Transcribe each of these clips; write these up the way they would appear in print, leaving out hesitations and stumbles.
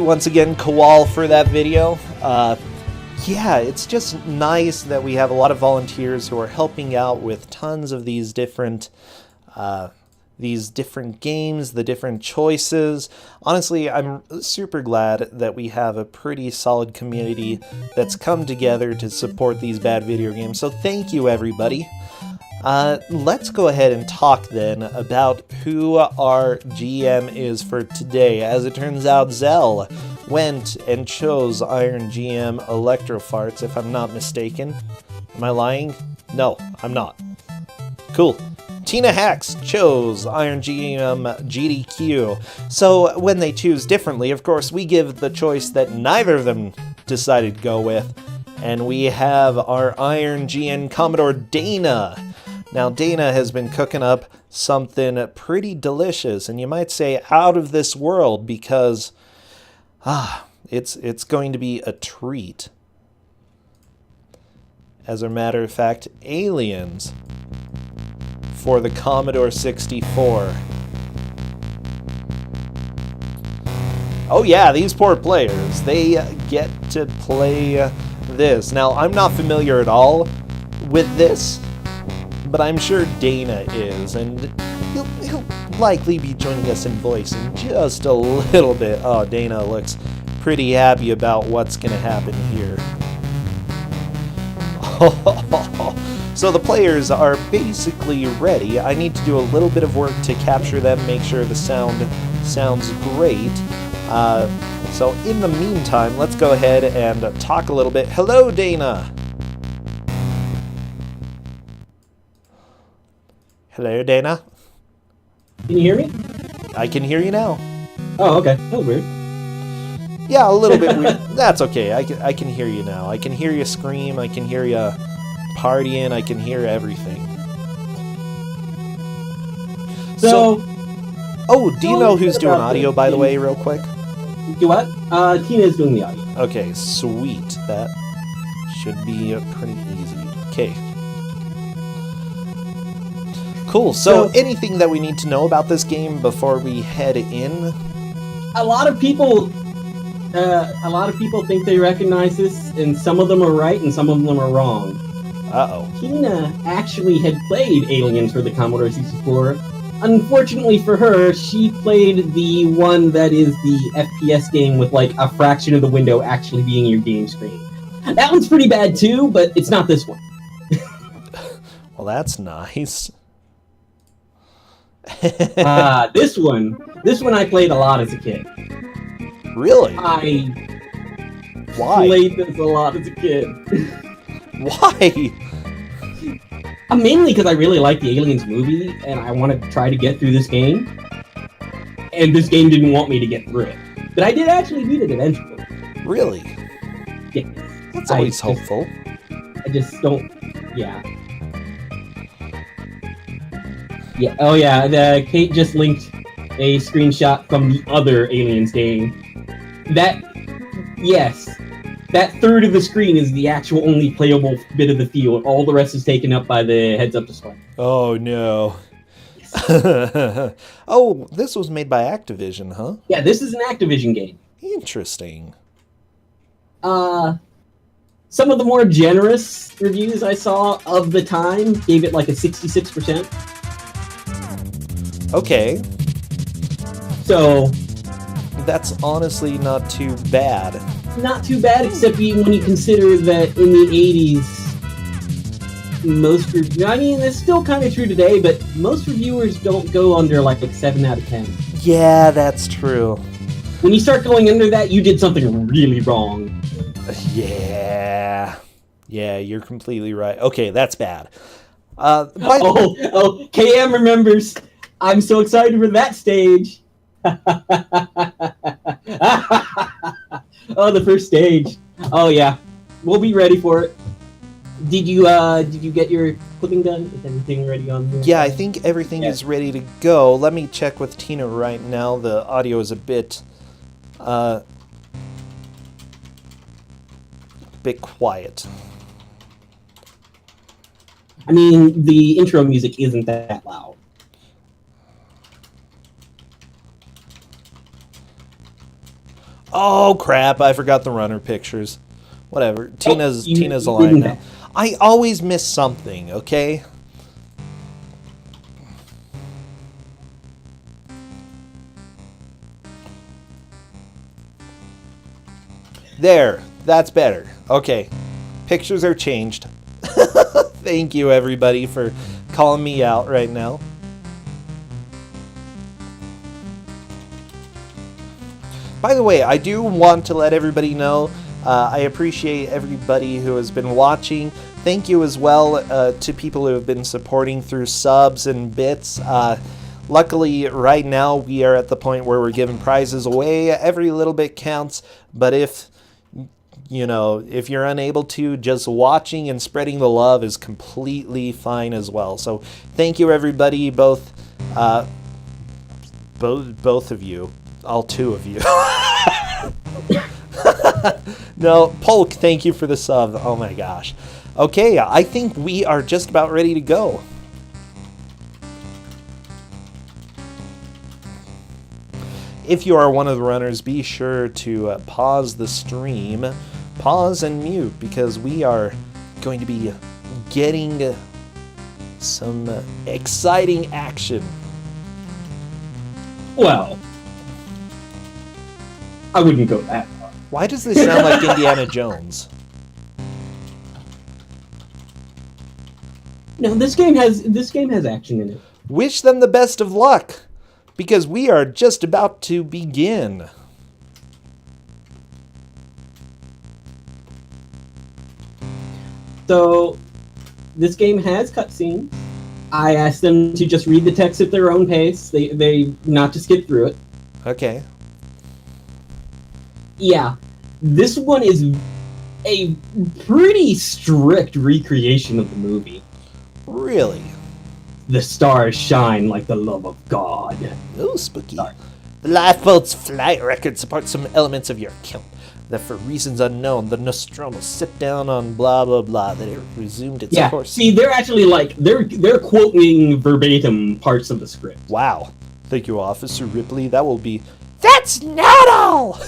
once again, Kowal, for that video. Yeah, it's just nice that we have a lot of volunteers who are helping out with tons of these different games, the different choices. Honestly, I'm super glad that we have a pretty solid community that's come together to support these bad video games. So thank you, everybody. Let's go ahead and talk then about who our GM is for today. As it turns out, Zell went and chose Iron GM Electrofarts, if I'm not mistaken. Am I lying? No, I'm not. Cool. Tinahacks chose Iron GM GDQ. So when they choose differently, of course, we give the choice that neither of them decided to go with. And we have our Iron GM Commodore Dana. Now, Dana has been cooking up something pretty delicious, and you might say out of this world, because it's going to be a treat. As a matter of fact, aliens for the Commodore 64. Oh yeah, these poor players, they get to play this. Now, I'm not familiar at all with this, but I'm sure Dana is, and he'll likely be joining us in voice in just a little bit. Oh, Dana looks pretty happy about what's going to happen here. So the players are basically ready. I need to do a little bit of work to capture them, make sure the sound sounds great. So in the meantime, let's go ahead and talk a little bit. Hello, Dana. Hello, Dana. Can you hear me? I can hear you now. Oh, okay. That was weird. Yeah, a little bit weird. That's okay. I can hear you now. I can hear you scream. I can hear you partying. I can hear everything. So oh, do you know who's doing audio, by the way, real quick? Do what? Tina's doing the audio. Okay, sweet. That should be pretty easy. Okay. Cool. So anything that we need to know about this game before we head in? A lot of people think they recognize this, and some of them are right and some of them are wrong. Uh-oh. Tina actually had played Aliens for the Commodore 64. Unfortunately for her, she played the one that is the FPS game with like a fraction of the window actually being your game screen. That one's pretty bad too, but it's not this one. Well, that's nice. This one I played a lot as a kid. Really? Why? Played this a lot as a kid. Why? Mainly because I really like the Aliens movie, and I want to try to get through this game. And this game didn't want me to get through it. But I did actually beat it eventually. Really? Yeah. That's always hopeful. I just don't... Yeah. Yeah. Oh yeah, Kate just linked a screenshot from the other Aliens game. That third of the screen is the actual only playable bit of the field. All the rest is taken up by the heads-up display. Oh no. Yes. Oh, this was made by Activision, huh? Yeah, this is an Activision game. Interesting. Some of the more generous reviews I saw of the time gave it like a 66%. Okay. So that's honestly not too bad. Not too bad, except when you consider that in the 80s, I mean, it's still kind of true today, but most reviewers don't go under like 7 out of 10. Yeah, that's true. When you start going under that, you did something really wrong. Yeah, you're completely right. Okay, that's bad. KM remembers. I'm so excited for that stage. Oh, the first stage. Oh yeah, we'll be ready for it. Did you get your clipping done? Is everything ready on the... Yeah, I think everything is ready to go. Let me check with Tina right now. The audio is a bit quiet. I mean, the intro music isn't that loud. Oh, crap. I forgot the runner pictures. Whatever. Tina's you alive didn't. now. I always miss something, okay? There. That's better. Okay. Pictures are changed. Thank you, everybody, for calling me out right now. By the way, I do want to let everybody know I appreciate everybody who has been watching. Thank you as well to people who have been supporting through subs and bits. Luckily, right now, we are at the point where we're giving prizes away. Every little bit counts, but if you're unable to, just watching and spreading the love is completely fine as well. So thank you, everybody, both of you, all two of you. No, Polk, thank you for the sub. Oh my gosh. Okay, I think we are just about ready to go. If you are one of the runners, be sure to pause the stream, pause and mute, because we are going to be getting some exciting action. Well, I wouldn't go that far. Why does this sound like Indiana Jones? No, this game has action in it. Wish them the best of luck, because we are just about to begin. So, this game has cutscenes. I asked them to just read the text at their own pace. They not to skip through it. Okay. Yeah, this one is a pretty strict recreation of the movie. Really? The stars shine like the love of God. Ooh, spooky. Sorry. The lifeboat's flight record supports some elements of your account that for reasons unknown, the Nostromo sit down on blah blah blah that it resumed its course. See, they're actually they're quoting verbatim parts of the script. Wow. Thank you, Officer Ripley. That will be... That's not all!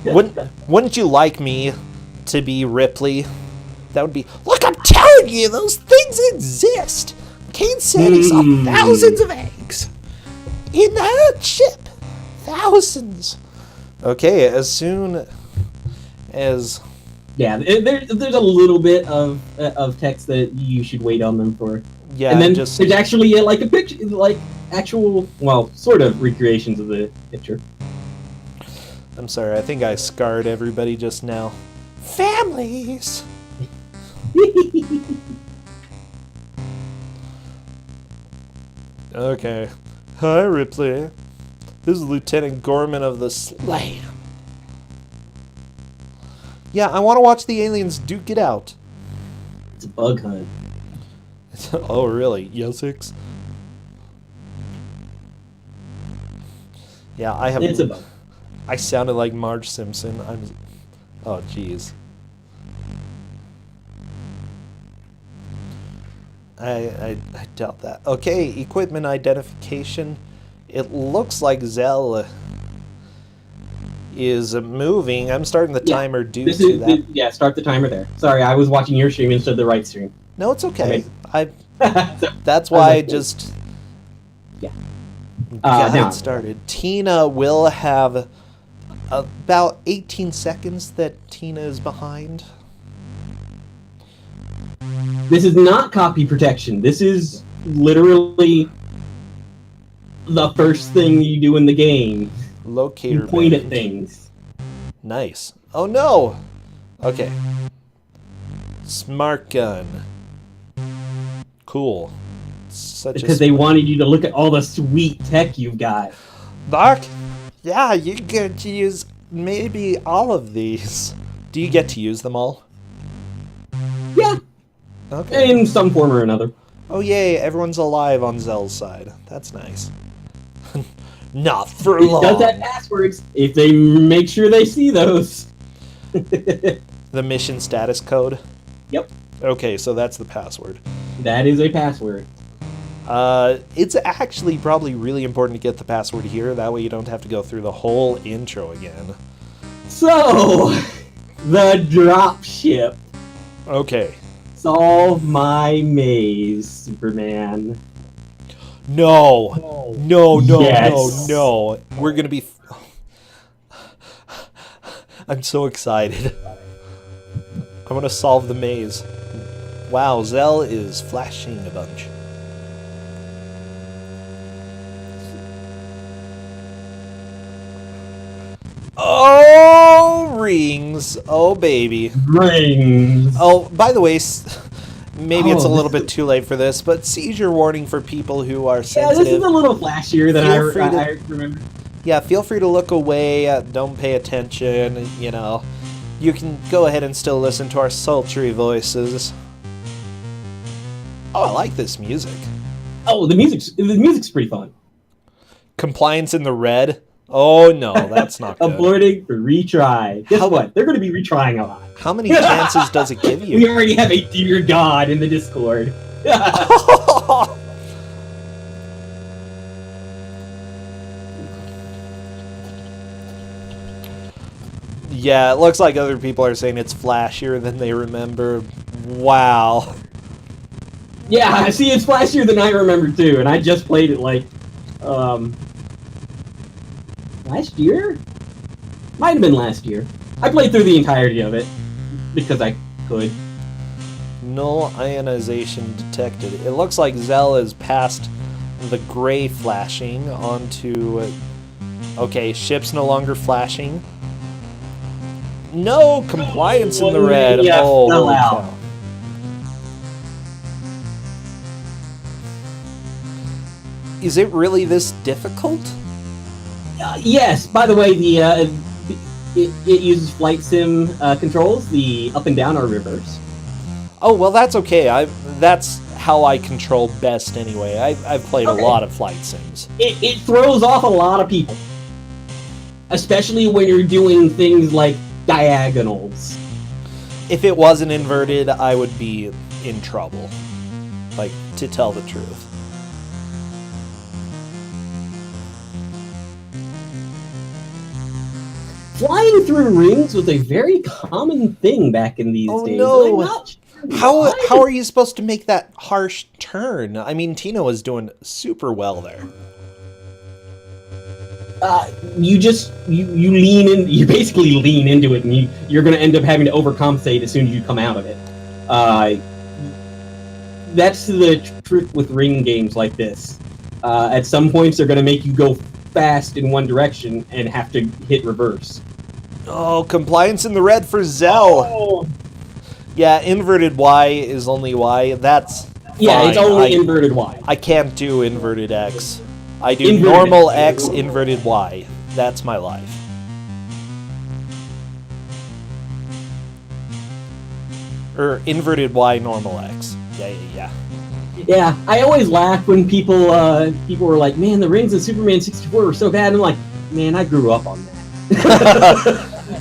Wouldn't you like me to be Ripley? That would be... Look, I'm telling you, those things exist! Kane said he saw thousands of eggs in that ship. Thousands. Okay, as soon as... Yeah, there's a little bit of text that you should wait on them for. Yeah, and then there's actually like a picture, like actual, well, sort of recreations of the picture. I'm sorry, I think I scarred everybody just now. Families! Okay. Hi, Ripley. This is Lieutenant Gorman of the Slam. Yeah, I want to watch the aliens duke it out. It's a bug hunt. Oh, really? Yesix? Yeah, I have... It's a bug. I sounded like Marge Simpson. Oh, jeez. I doubt that. Okay, equipment identification. It looks like Zell is moving. I'm starting the timer due to that. Yeah, start the timer there. Sorry, I was watching your stream instead of the right stream. No, it's okay. That's why I just got it started. Tina will have about 18 seconds that Tina is behind. This is not copy protection. This is literally the first thing you do in the game. Locator. You point at things. Nice. Oh no! Okay. Smart gun. Cool. Because they wanted you to look at all the sweet tech you've got. Doc? Yeah, you get to use maybe all of these. Do you get to use them all? Yeah. Okay. In some form or another. Oh yay, everyone's alive on Zell's side. That's nice. Not for long. It does have passwords if they make sure they see those. The mission status code? Yep. Okay, so that's the password. That is a password. It's actually probably really important to get the password here. That way you don't have to go through the whole intro again. So, the dropship. Okay. Solve my maze, Superman. No. Yes. No. We're gonna be... I'm so excited. I want to solve the maze. Wow, Zell is flashing a bunch. Oh, rings. Oh, baby. Rings. Oh, by the way, maybe it's a little bit too late for this, but seizure warning for people who are sensitive. Yeah, this is a little flashier than I remember. Yeah, feel free to look away, don't pay attention, you know. You can go ahead and still listen to our sultry voices. Oh, I like this music. Oh, the music's pretty fun. Compliance in the red? Oh no, that's not good. Aborting for retry. Guess what? They're going to be retrying a lot. How many chances does it give you? We already have a dear God in the Discord. Yeah, it looks like other people are saying it's flashier than they remember. Wow. Yeah, see, it's flashier than I remember too, and I just played it like, last year? Might have been last year. I played through the entirety of it, because I could. Null ionization detected. It looks like Zell is past the gray flashing onto... okay, ship's no longer flashing. No compliance in the red. Yeah, oh, fell holy out. cow. Is it really this difficult? Yes. By the way, it uses flight sim controls. The up and down are reverse. Oh well, that's okay. That's how I control best anyway. I've played a lot of flight sims. It throws off a lot of people, especially when you're doing things like diagonals. If it wasn't inverted, I would be in trouble. Like, to tell the truth. Flying through rings was a very common thing back in these days. No. I'm not sure How are you supposed to make that harsh turn? I mean, Tina was doing super well there. You lean in. You basically lean into it, and you're going to end up having to overcompensate as soon as you come out of it. That's the trick with ring games like this. At some points, they're going to make you go fast in one direction and have to hit reverse. Oh, compliance in the red for Zell. Oh. Yeah, inverted Y is only Y. That's fine. It's only inverted Y. I can't do inverted X. I do Inverted normal X, inverted Y. That's my life. Or inverted Y, normal X. Yeah. Yeah, I always laugh when people were like, "Man, the rings in Superman 64 were so bad." And I'm like, "Man, I grew up on that."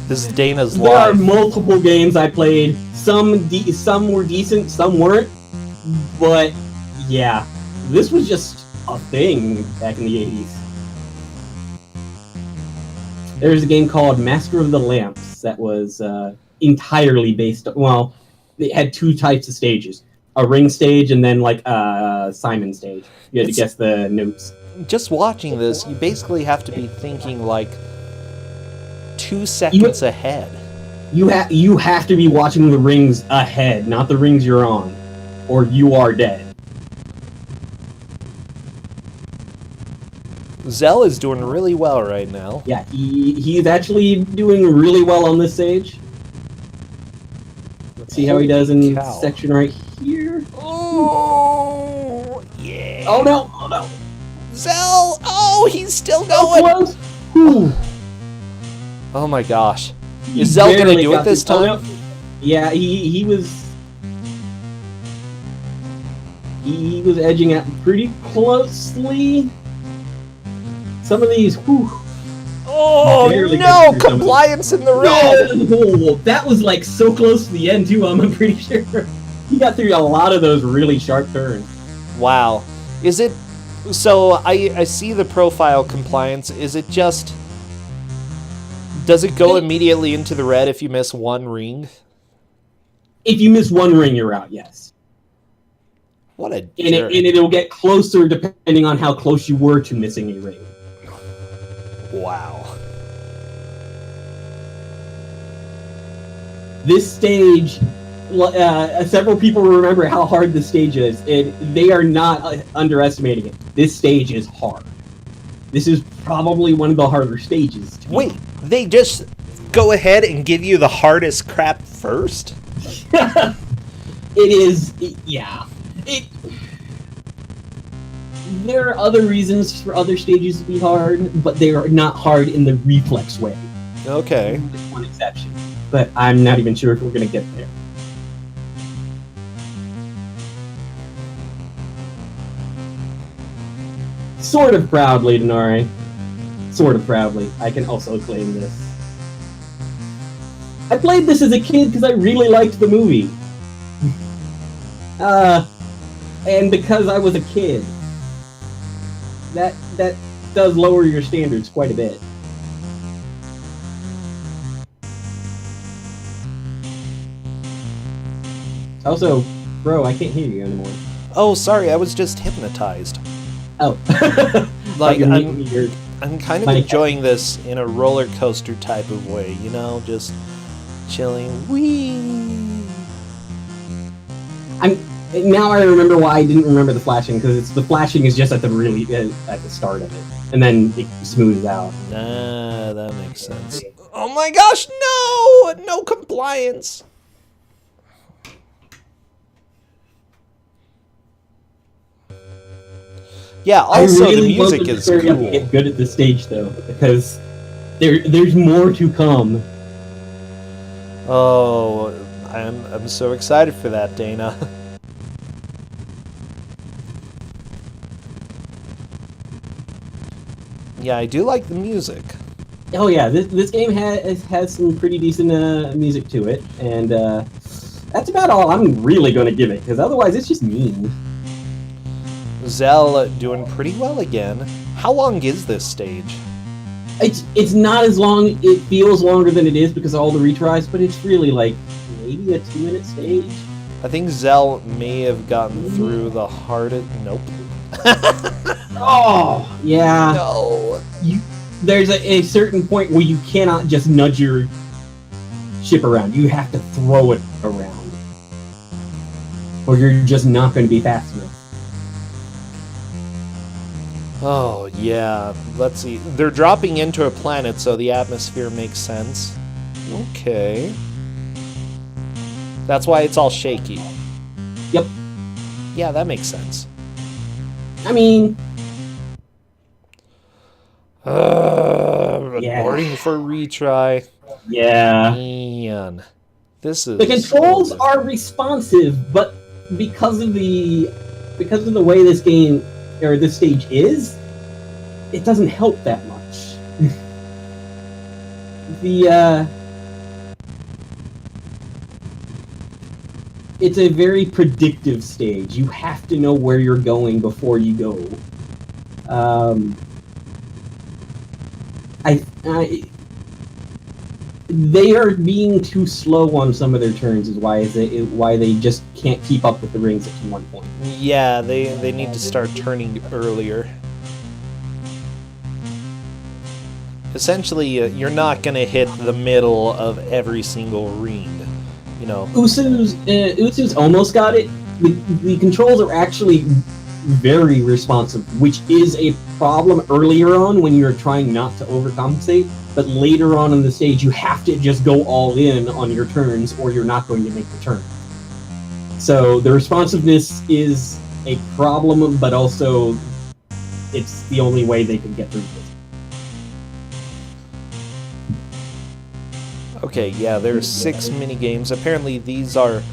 This is Dana's There are life. multiple games I played. Some were decent, some weren't. But yeah, this was just a thing back in the 80s. There's a game called Master of the Lamps that was entirely based. Well, it had two types of stages: a ring stage and then like a Simon stage. You had to guess the notes. Just watching this, you basically have to be thinking like 2 seconds ahead. You have to be watching the rings ahead, not the rings you're on, or you are dead. Zell is doing really well right now. Yeah, he's actually doing really well on this stage. Let's see how he does in Cow. section right here. Oh, yeah. Oh no! Oh no! Zell! Oh, he's still So going! close! Whew. Oh my gosh. He Is Zell gonna barely do it got this through- oh, time? no. Yeah, he was edging out pretty closely. Some of these, whew. Oh Barely no! got through some of Compliance in the red! No, that was like so close to the end too. I'm pretty sure he got through a lot of those really sharp turns. Wow. Is it... So, I see the profile compliance. Is it just... Does it go immediately into the red if you miss one ring? If you miss one ring, you're out, yes. What a and jerk. it'll get closer depending on how close you were to missing a ring. Wow. This stage, several people remember how hard this stage is, and they are not underestimating it. This stage is hard. This is probably one of the harder stages. Wait, they just go ahead and give you the hardest crap first? It is, yeah. There are other reasons for other stages to be hard, but they are not hard in the reflex way. Okay. With one exception. But I'm not even sure if we're going to get there. Sort of proudly, Denari. Sort of proudly. I can also claim this. I played this as a kid because I really liked the movie. And because I was a kid. That does lower your standards quite a bit. Also, bro, I can't hear you anymore. Oh, sorry, I was just hypnotized. Oh. Like, I'm kind of enjoying this in a roller coaster type of way, you know? Just chilling. Whee! Now I remember why I didn't remember the flashing, because the flashing is just at the start of it, and then it smooths out. Ah, that makes sense. Oh my gosh, no! No compliance! Yeah, also the music is cool. To get good at this stage, though, because there's more to come. Oh, I'm so excited for that, Dana. Yeah, I do like the music. Oh yeah, this game has some pretty decent music to it, and that's about all I'm really going to give it, because otherwise it's just mean. Zell doing pretty well again. How long is this stage? It's not as long. It feels longer than it is because of all the retries, but it's really like maybe a 2-minute stage. I think Zell may have gotten through the hardest. Nope. Oh yeah. No. There's a certain point where you cannot just nudge your ship around. You have to throw it around, or you're just not going to be fast enough. Oh, yeah. Let's see. They're dropping into a planet, so the atmosphere makes sense. Okay. That's why it's all shaky. Yep. Yeah, that makes sense. I mean... Recording for retry. Yeah. Man. This is... The controls are responsive, but because of the way this game... or this stage is, it doesn't help that much. It's a very predictive stage. You have to know where you're going before you go. They are being too slow on some of their turns is why they just can't keep up with the rings at one point. Yeah, they need to start turning earlier. Essentially, you're not going to hit the middle of every single ring, you know. Utsu's almost got it. The controls are actually very responsive, which is a problem earlier on when you're trying not to overcompensate. But later on in the stage, you have to just go all in on your turns, or you're not going to make the turn. So the responsiveness is a problem, but also it's the only way they can get through this. Okay, yeah, there's 6 mini-games. Apparently these are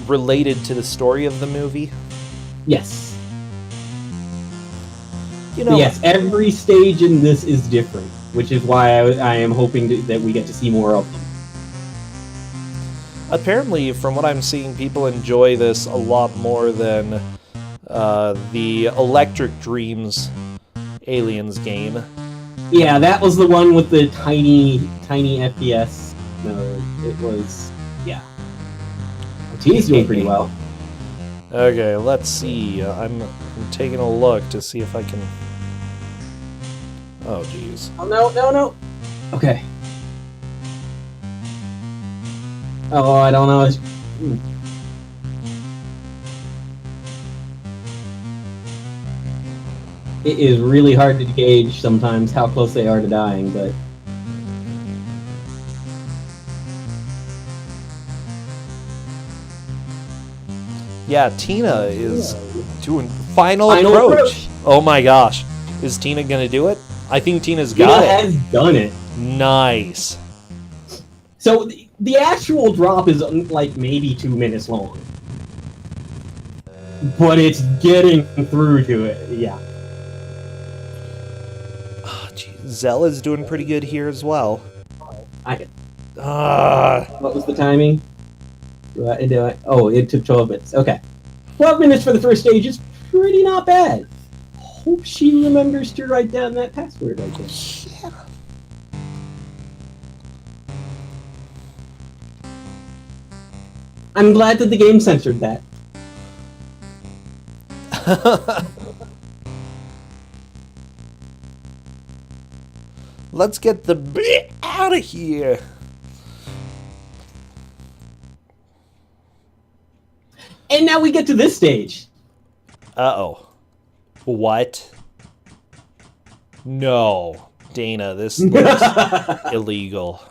related to the story of the movie. Yes. You know, yes, every stage in this is different, which is why I am hoping that we get to see more of them. Apparently, from what I'm seeing, people enjoy this a lot more than the Electric Dreams Aliens game. Yeah, that was the one with the tiny FPS mode. It was, yeah. Tina's doing pretty well. Okay, let's see. I'm taking a look to see if I can... Oh, jeez. Oh, no. Okay. Oh, I don't know. It is really hard to gauge sometimes how close they are to dying, but... Yeah, Tina is doing final approach. Oh my gosh. Is Tina gonna do it? I think Tina's got it. Tina has done it. Nice. So the actual drop is like maybe 2 minutes long. But it's getting through to it, yeah. Oh, geez. Zell is doing pretty good here as well. What was the timing? Oh, it took 12 minutes. Okay. 12 minutes for the first stage is pretty not bad. Hope she remembers to write down that password right there. Yeah. I'm glad that the game censored that. Let's get the bit out of here. And now we get to this stage. Uh-oh. What? No. Dana, this looks illegal.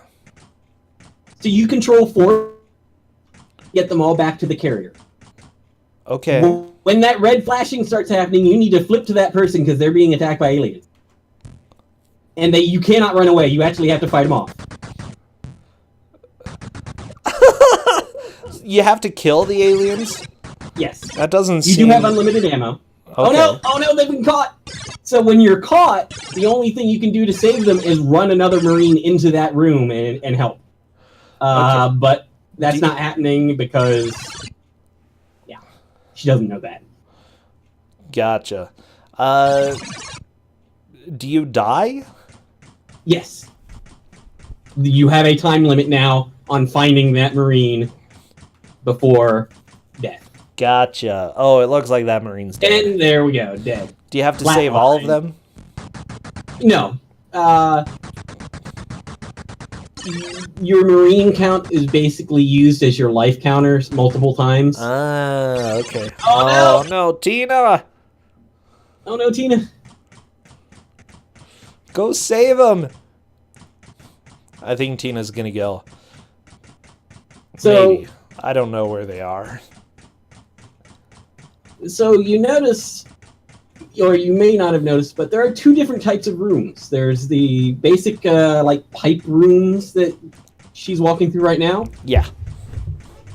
So you control 4, get them all back to the carrier. Okay. When that red flashing starts happening, you need to flip to that person because they're being attacked by aliens. And you cannot run away. You actually have to fight them off. You have to kill the aliens? Yes. That doesn't seem... You do have unlimited ammo. Okay. Oh no, they've been caught! So when you're caught, the only thing you can do to save them is run another Marine into that room and help. Okay. But that's not happening because... Yeah. She doesn't know that. Gotcha. Do you die? Yes. You have a time limit now on finding that Marine before death. Gotcha. Oh, it looks like that Marine's dead. And there we go, dead. Do you have to save all of them? No. Your Marine count is basically used as your life counter multiple times. Ah, okay. Oh no, Tina! Oh no, Tina. Go save him! I think Tina's gonna go. So, maybe. I don't know where they are. So you notice, or you may not have noticed, but there are 2 different types of rooms. There's the basic, like, pipe rooms that she's walking through right now. Yeah.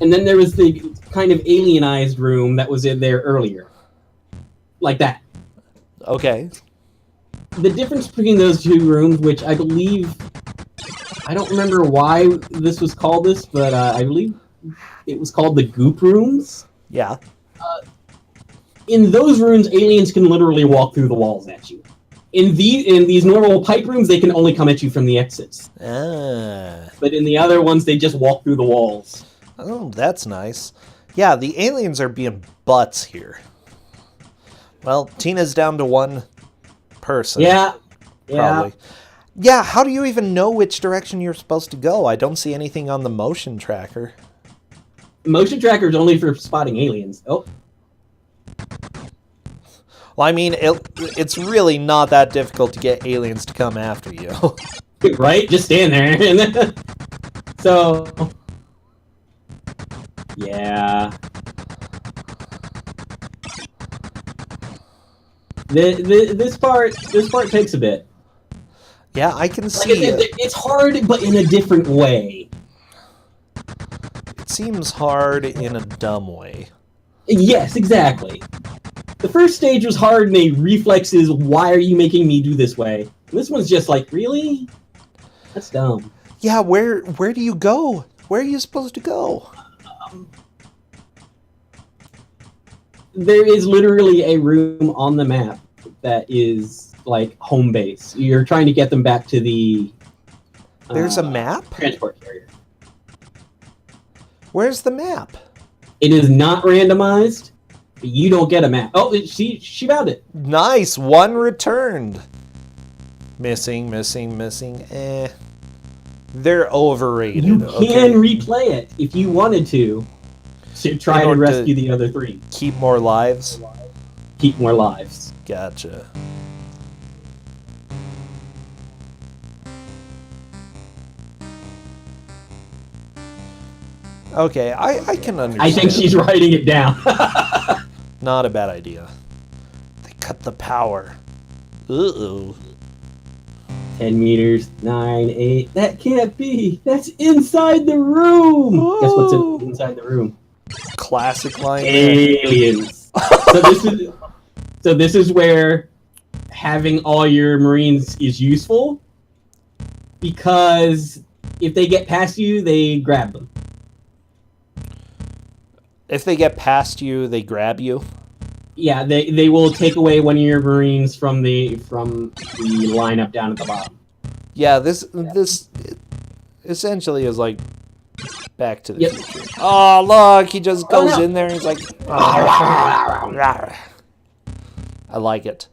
And then there was the kind of alienized room that was in there earlier. Like that. Okay. The difference between those 2 rooms, which I believe... I don't remember why this was called this, but I believe it was called the goop rooms. Yeah. In those rooms, aliens can literally walk through the walls at you. In these normal pipe rooms, they can only come at you from the exits. Ah. But in the other ones, they just walk through the walls. Oh, that's nice. Yeah, the aliens are being butts here. Well, Tina's down to 1 person. Yeah. Probably. Yeah, how do you even know which direction you're supposed to go? I don't see anything on the motion tracker. Motion tracker is only for spotting aliens. Oh. Well, I mean, it's really not that difficult to get aliens to come after you. Right? Just stand there. So... Yeah. This part takes a bit. Yeah, I can see it's hard, but in a different way. It seems hard in a dumb way. Yes, exactly. The first stage was hard, and a reflex is, why are you making me do this way? This one's just like, really? That's dumb. Yeah, where do you go? Where are you supposed to go? there is literally a room on the map that is like home base. You're trying to get them back to the There's a map? transport carrier. Where's the map? It is not randomized. But you don't get a map. Oh, she found it. Nice, 1 returned. Missing. They're overrated. You can replay it if you wanted to try to rescue the other 3. Keep more lives? Keep more lives. Gotcha. Okay, I can understand. I think she's writing it down. Not a bad idea. They cut the power. Uh-oh. 10 meters, 9, 8. That can't be. That's inside the room. Whoa. Guess what's inside the room? Classic line. Aliens. so this is where having all your Marines is useful, because if they get past you, they grab them. If they get past you, they grab you. Yeah, they will take away one of your Marines from the lineup down at the bottom. Yeah, this essentially is like Back to the Future. Oh, look, he just goes in there and he's like, I like it.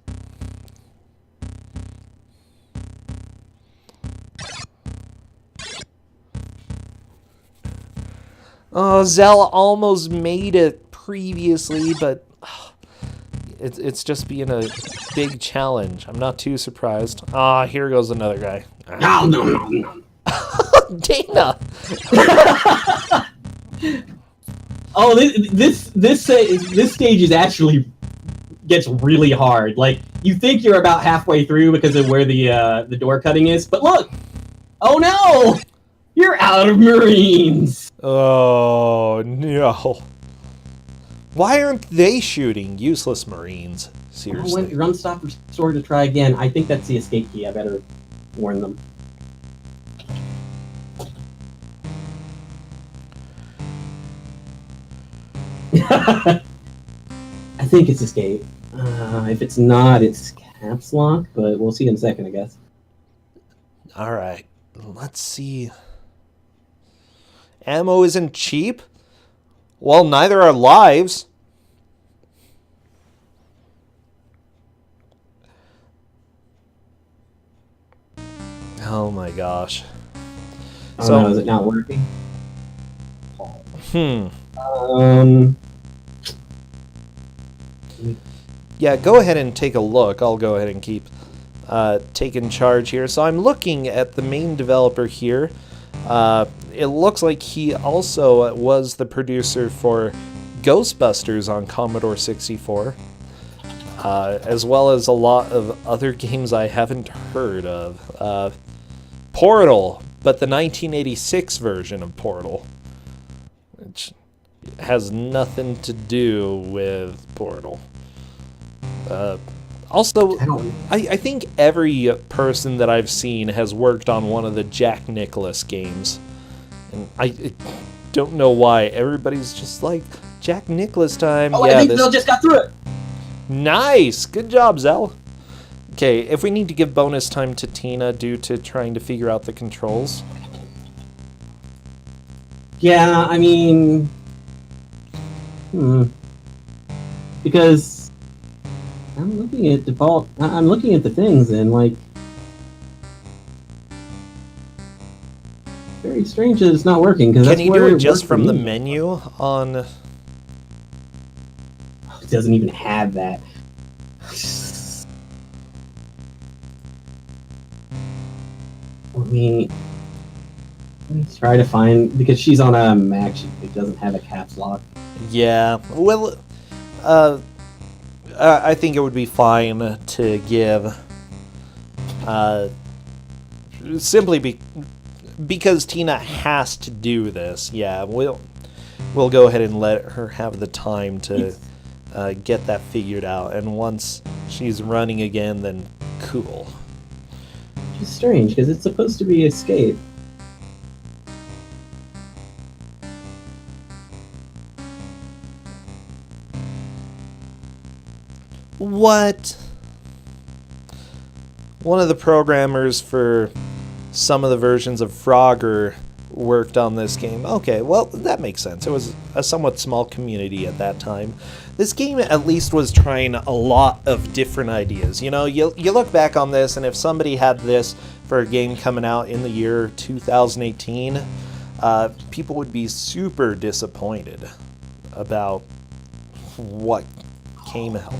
Oh, Zell almost made it previously, but it's just being a big challenge. I'm not too surprised. Ah, here goes another guy. No. Dana! Oh, this stage is actually gets really hard. Like, you think you're about halfway through because of where the door cutting is, but look! Oh no! You're out of Marines! Oh, no. Why aren't they shooting useless Marines? Seriously. Run, stop, restore to try again. I think that's the escape key. I better warn them. I think it's escape. If it's not, it's caps lock, but we'll see in a second, I guess. Alright. Let's see. Ammo isn't cheap? Well, neither are lives. Oh my gosh. Oh so, no, is it not working? Yeah, go ahead and take a look. I'll go ahead and keep taking charge here. So I'm looking at the main developer here. It looks like he also was the producer for Ghostbusters on Commodore 64, as well as a lot of other games I haven't heard of. Portal, but the 1986 version of Portal, which has nothing to do with Portal. Also, I think every person that I've seen has worked on one of the Jack Nicklaus games. And I don't know why. Everybody's just like, Jack Nicklaus time. Oh, yeah, I think Zell just got through it. Nice. Good job, Zell. Okay, if we need to give bonus time to Tina due to trying to figure out the controls. Yeah, I mean... Because... I'm looking at default... I'm looking at the things and, like... Very strange that it's not working, because Can you do it just from the menu on... It doesn't even have that. Let me try to find... Because she's on a Mac, it doesn't have a caps lock. Yeah, well... I think it would be fine to give... simply because Tina has to do this. Yeah, we'll go ahead and let her have the time to get that figured out. And once she's running again, then cool. Which is strange, because it's supposed to be escape. What? One of the programmers for some of the versions of Frogger worked on this game. Okay, well, that makes sense. It was a somewhat small community at that time. This game at least was trying a lot of different ideas. You know, you look back on this, and if somebody had this for a game coming out in the year 2018, people would be super disappointed about what came out.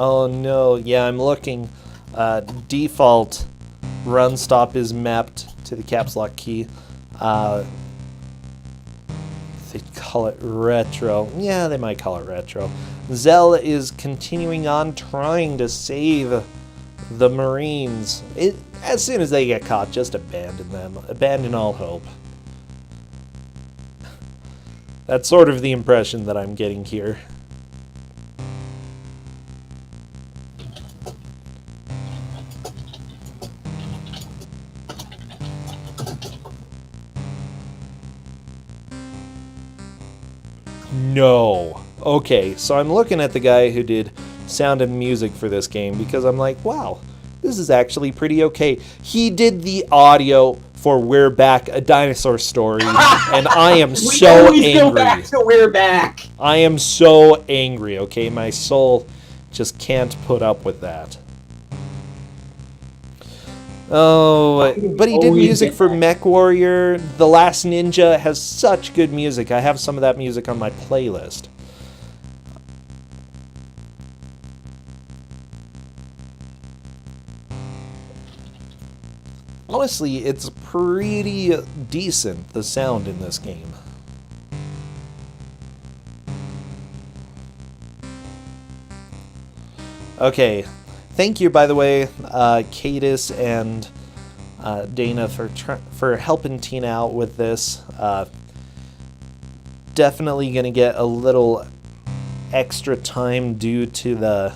Oh no, yeah, I'm looking. Default run stop is mapped to the caps lock key. They call it retro. Yeah, they might call it retro. Zell is continuing on trying to save the Marines. As soon as they get caught, just abandon them. Abandon all hope. That's sort of the impression that I'm getting here. No. Okay, so I'm looking at the guy who did sound and music for this game because I'm like, wow, this is actually pretty okay. He did the audio for We're Back, A Dinosaur Story, and I am so angry. Go back to We're Back. I am so angry, okay? My soul just can't put up with that. Oh, but he did music for Mech Warrior. The Last Ninja has such good music. I have some of that music on my playlist. Honestly, it's pretty decent, the sound in this game. Okay. Thank you, by the way, Cadis and Dana for helping Tina out with this. Definitely going to get a little extra time due to the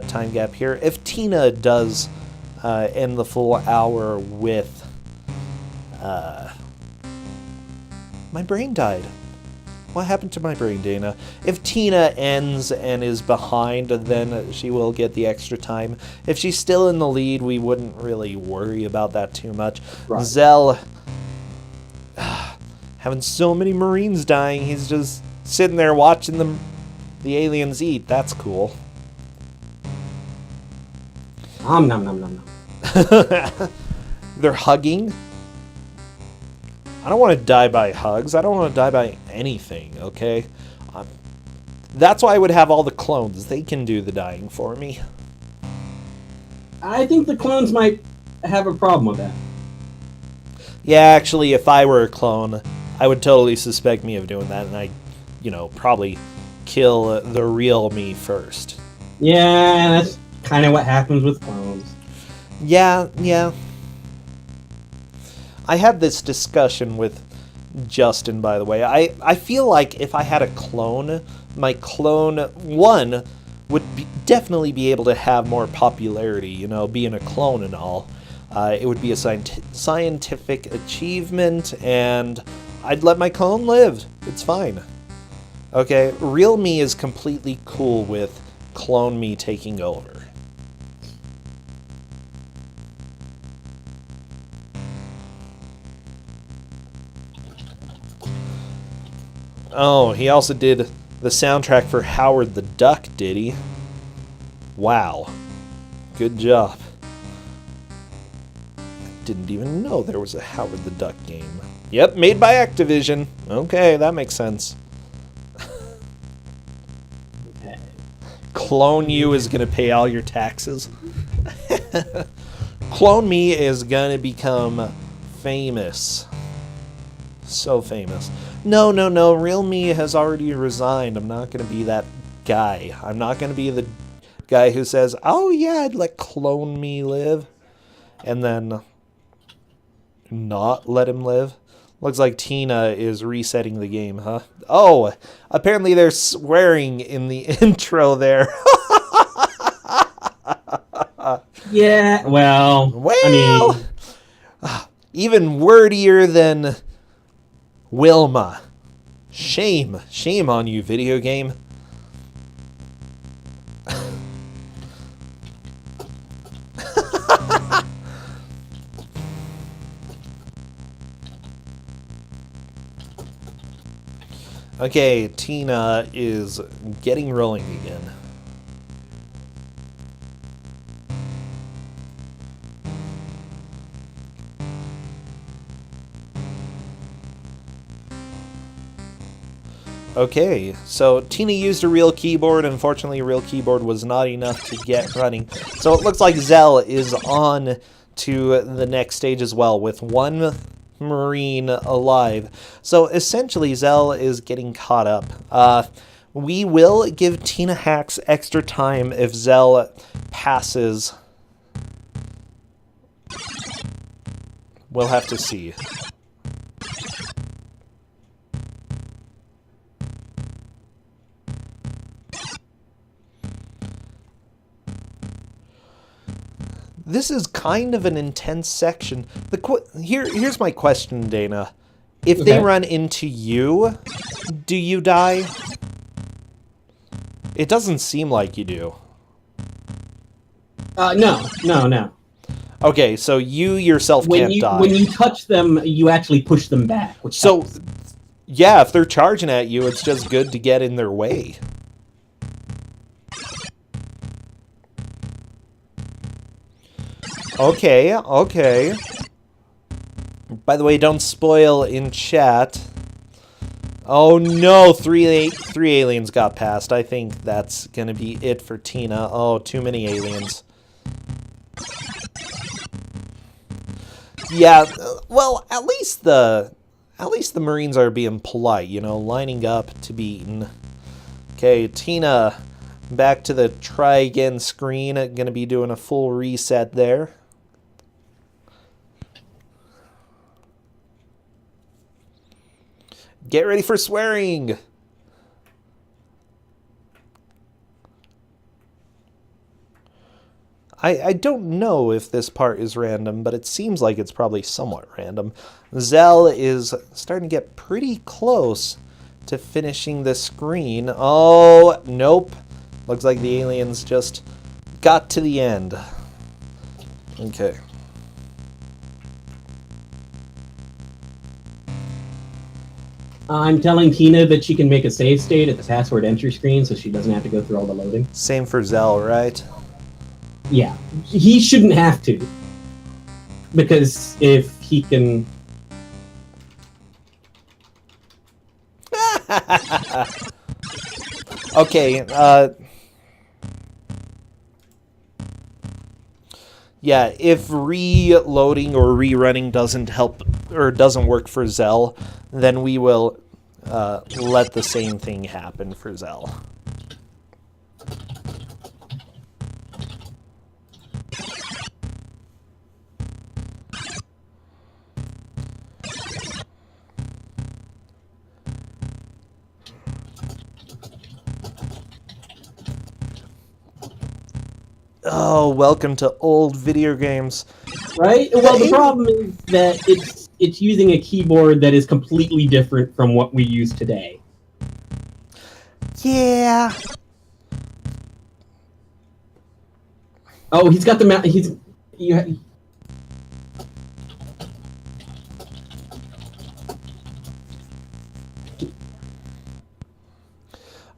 time gap here. If Tina does end the full hour with... my brain died. What happened to my brain, Dana? If Tina ends and is behind, then she will get the extra time. If she's still in the lead, we wouldn't really worry about that too much. Right. Zell, having so many Marines dying, he's just sitting there watching the aliens eat. That's cool. Nom nom nom nom nom. They're hugging. I don't want to die by hugs. I don't want to die by anything, okay? That's why I would have all the clones. They can do the dying for me. I think the clones might have a problem with that. Yeah, actually, if I were a clone, I would totally suspect me of doing that, and I'd, probably kill the real me first. Yeah, that's kind of what happens with clones. Yeah. I had this discussion with Justin, by the way. I feel like if I had a clone, my clone, one, would definitely be able to have more popularity, being a clone and all. It would be a scientific achievement, and I'd let my clone live. It's fine. Okay, real me is completely cool with clone me taking over. Oh, he also did the soundtrack for Howard the Duck, did he? Wow. Good job. Didn't even know there was a Howard the Duck game. Yep, made by Activision. Okay, that makes sense. Clone You is going to pay all your taxes. Clone Me is going to become famous. So famous. No, real me has already resigned. I'm not going to be that guy. I'm not going to be the guy who says, oh yeah, I'd let clone me live, and then not let him live. Looks like Tina is resetting the game, huh? Oh, apparently they're swearing in the intro there. Yeah, well, I mean... Even wordier than Wilma. Shame. Shame on you, video game. Okay, Tina is getting rolling again. Okay, so Tina used a real keyboard. Unfortunately, a real keyboard was not enough to get running. So it looks like Zell is on to the next stage as well, with one Marine alive. So essentially, Zell is getting caught up. We will give tinahacks extra time if Zell passes. We'll have to see. This is kind of an intense section. Here's my question, Dana. If they run into you, do you die? It doesn't seem like you do. No. Okay, so you yourself can't die. When you touch them, you actually push them back. Which so, helps. Yeah, if they're charging at you, it's just good to get in their way. Okay. By the way, don't spoil in chat. Oh no, three aliens got past. I think that's gonna be it for Tina. Oh, too many aliens. Yeah, well, at least the Marines are being polite, you know, lining up to be eaten. Okay, Tina, back to the try again screen. Gonna be doing a full reset there. Get ready for swearing! I don't know if this part is random, but it seems like it's probably somewhat random. Zell is starting to get pretty close to finishing the screen. Oh, nope. Looks like the aliens just got to the end. Okay. I'm telling Tina that she can make a save state at the password entry screen so she doesn't have to go through all the loading. Same for Zell, right? Yeah. He shouldn't have to. Because if he can... Okay, yeah, if reloading or rerunning doesn't help or doesn't work for Zell, then we will let the same thing happen for Zell. Oh, welcome to old video games. Right? Well, the problem is that it's using a keyboard that is completely different from what we use today. Yeah. Oh, he's got the mouse.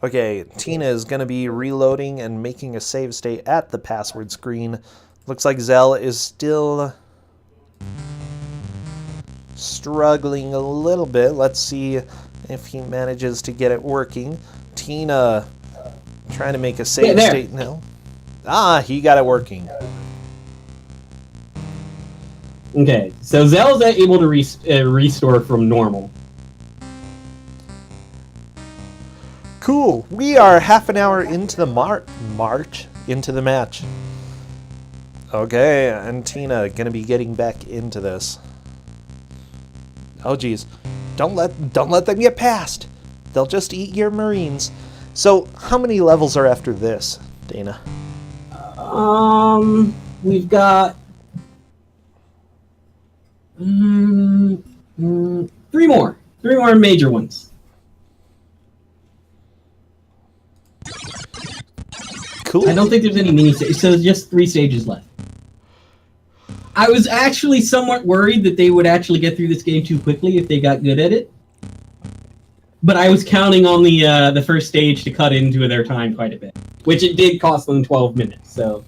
Okay, Tina is going to be reloading and making a save state at the password screen. Looks like Zell is still struggling a little bit. Let's see if he manages to get it working. Tina trying to make a save state now. Ah, he got it working. Okay, so Zell's able to restore from normal. Cool. We are half an hour into the into the match. Okay, and Tina gonna be getting back into this. Oh, geez. Don't let them get past. They'll just eat your Marines. So, how many levels are after this, Dana? We've got... three more. Three more major ones. Cool. I don't think there's any mini stages, so just 3 stages left. I was actually somewhat worried that they would actually get through this game too quickly if they got good at it. But I was counting on the first stage to cut into their time quite a bit, which it did cost them 12 minutes, so...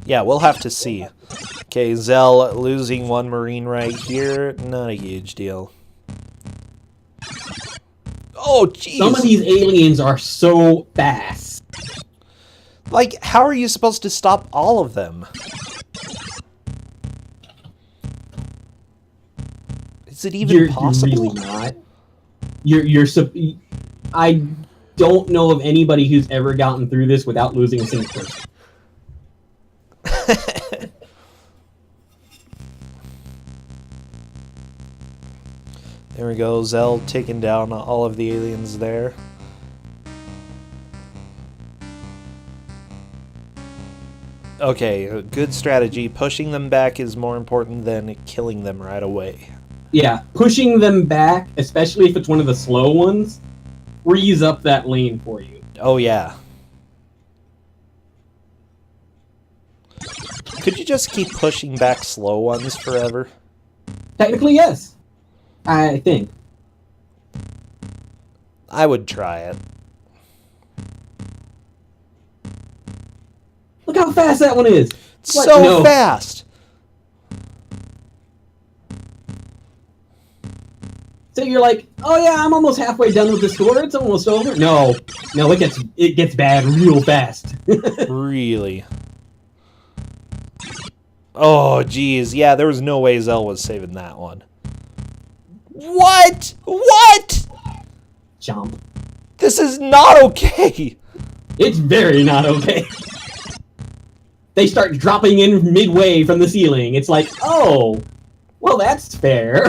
Yeah, we'll have to see. Okay, Zell losing 1 Marine right here. Not a huge deal. Oh, jeez! Some of these aliens are so fast. Like, how are you supposed to stop all of them? Is it even possible? You're really not. I don't know of anybody who's ever gotten through this without losing a single person. There we go, Zell taking down all of the aliens there. Okay, a good strategy. Pushing them back is more important than killing them right away. Yeah, pushing them back, especially if it's one of the slow ones, frees up that lane for you. Oh, yeah. Could you just keep pushing back slow ones forever? Technically, yes. I think. I would try it. Look how fast that one is! What? So No. fast! So you're like, oh yeah, I'm almost halfway done with the score, it's almost over. No, it gets bad real fast. Really? Oh, geez. Yeah, there was no way Zell was saving that one. What? What? Jump. This is not okay. It's very not okay. They start dropping in midway from the ceiling. It's like, oh, well, that's fair.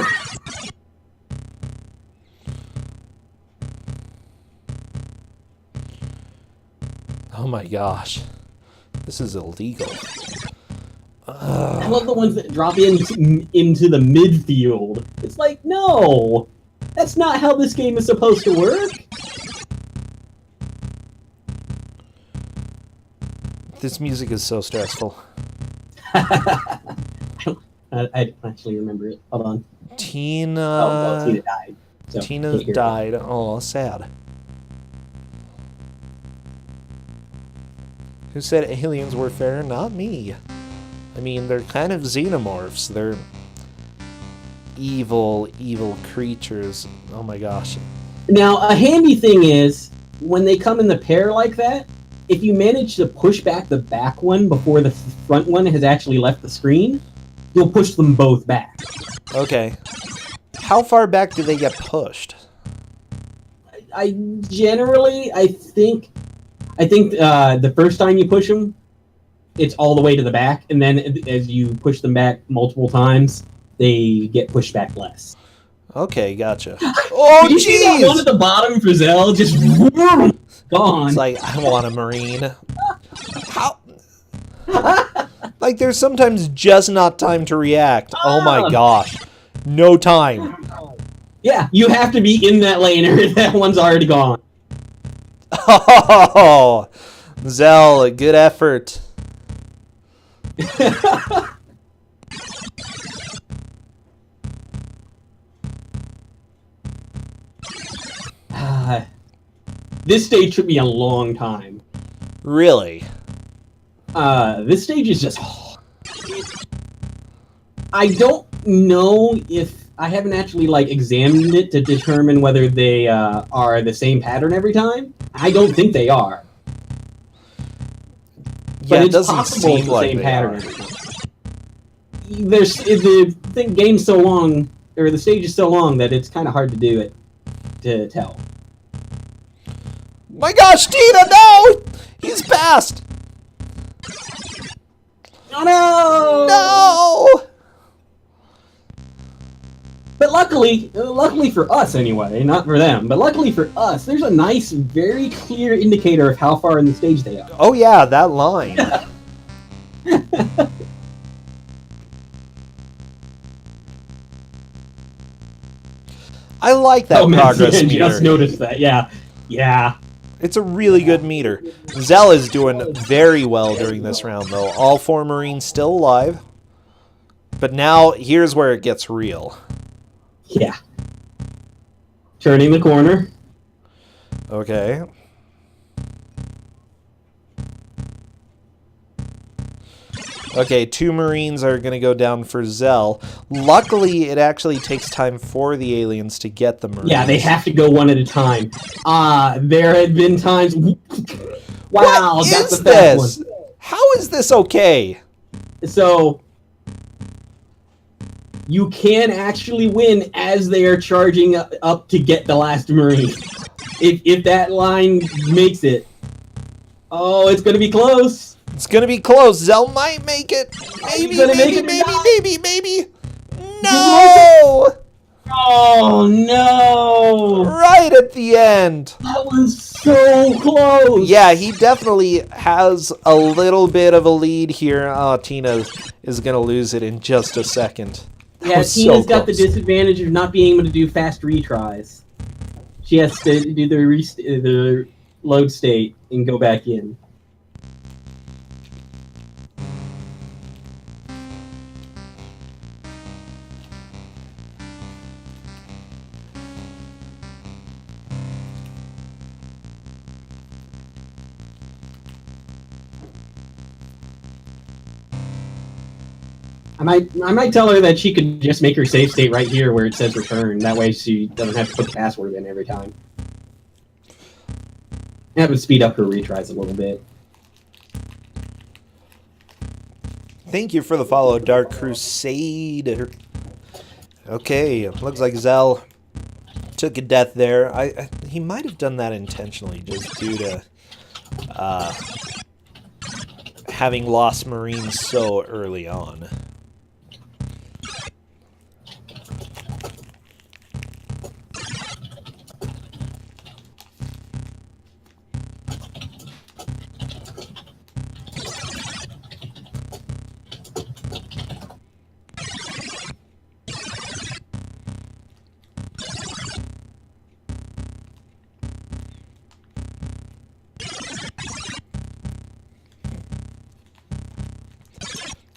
Oh my gosh. This is illegal. I love the ones that drop into the midfield. It's like, no, that's not how this game is supposed to work. This music is so stressful. I don't actually remember it. Hold on. Tina... Oh, well, Tina died. So Tina died. Oh, sad. Who said aliens were fair? Not me. I mean, they're kind of xenomorphs. They're evil, evil creatures. Oh my gosh. Now, a handy thing is, when they come in the pair like that, if you manage to push back the back one before the front one has actually left the screen, you'll push them both back. Okay. How far back do they get pushed? I think the first time you push them, it's all the way to the back, and then as you push them back multiple times, they get pushed back less. Okay, gotcha. Oh, did you see that one at the bottom for Zell? Just whoom, gone. It's like, I want a Marine. How? Like, there's sometimes just not time to react. Oh my gosh. No time. Yeah, you have to be in that lane or that one's already gone. Oh, Zell, good effort. This stage took me a long time. Really? This stage is just... I don't know if... I haven't actually, like, examined it to determine whether they are the same pattern every time. I don't think they are. Yeah, but it doesn't possible seem the like same they pattern are. every time. The game's so long, or the stage is so long that it's kind of hard to do it, to tell. My gosh, Tina, no! He's passed! Oh no! No! But luckily for us anyway, not for them, but luckily for us, there's a nice, very clear indicator of how far in the stage they are. Oh yeah, that line. I like that progress meter. Just noticed that, yeah. Yeah. It's a really good meter. Zell is doing very well during this round, though. All 4 Marines still alive. But now, here's where it gets real. Yeah. Turning the corner. Okay. Okay, 2 Marines are going to go down for Zell. Luckily, it actually takes time for the aliens to get the Marines. Yeah, they have to go one at a time. There had been times... Wow, what that's is a fast this? one. How is this okay? So, you can actually win as they are charging up to get the last Marine. If that line makes it. Oh, it's going to be close. It's going to be close. Zell might make it. Maybe. No! Oh, no! Right at the end. That was so close. Yeah, he definitely has a little bit of a lead here. Oh, Tina is going to lose it in just a second. Yeah, Tina's got the disadvantage of not being able to do fast retries. She has to do the load state and go back in. I might tell her that she could just make her save state right here where it says return. That way she doesn't have to put the password in every time. That would speed up her retries a little bit. Thank you for the follow, Dark Crusader. Okay, looks like Zell took a death there. He might have done that intentionally, just due to having lost Marines so early on.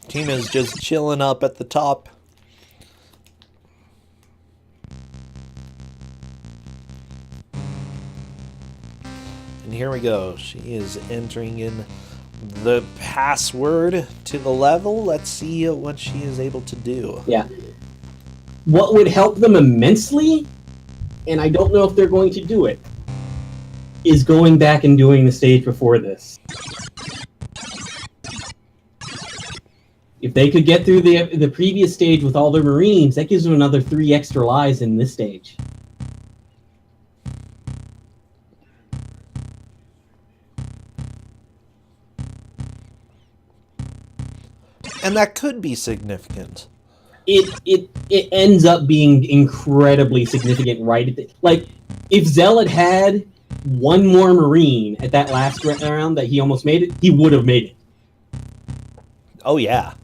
Tina's just chilling up at the top. And here we go. She is entering in the password to the level. Let's see what she is able to do. Yeah. What would help them immensely, and I don't know if they're going to do it, is going back and doing the stage before this. If they could get through the previous stage with all their Marines, that gives them another 3 extra lives in this stage. And that could be significant. It ends up being incredibly significant, right? Like, if Zell had one more Marine at that last round that he almost made it, he would have made it. Oh, yeah.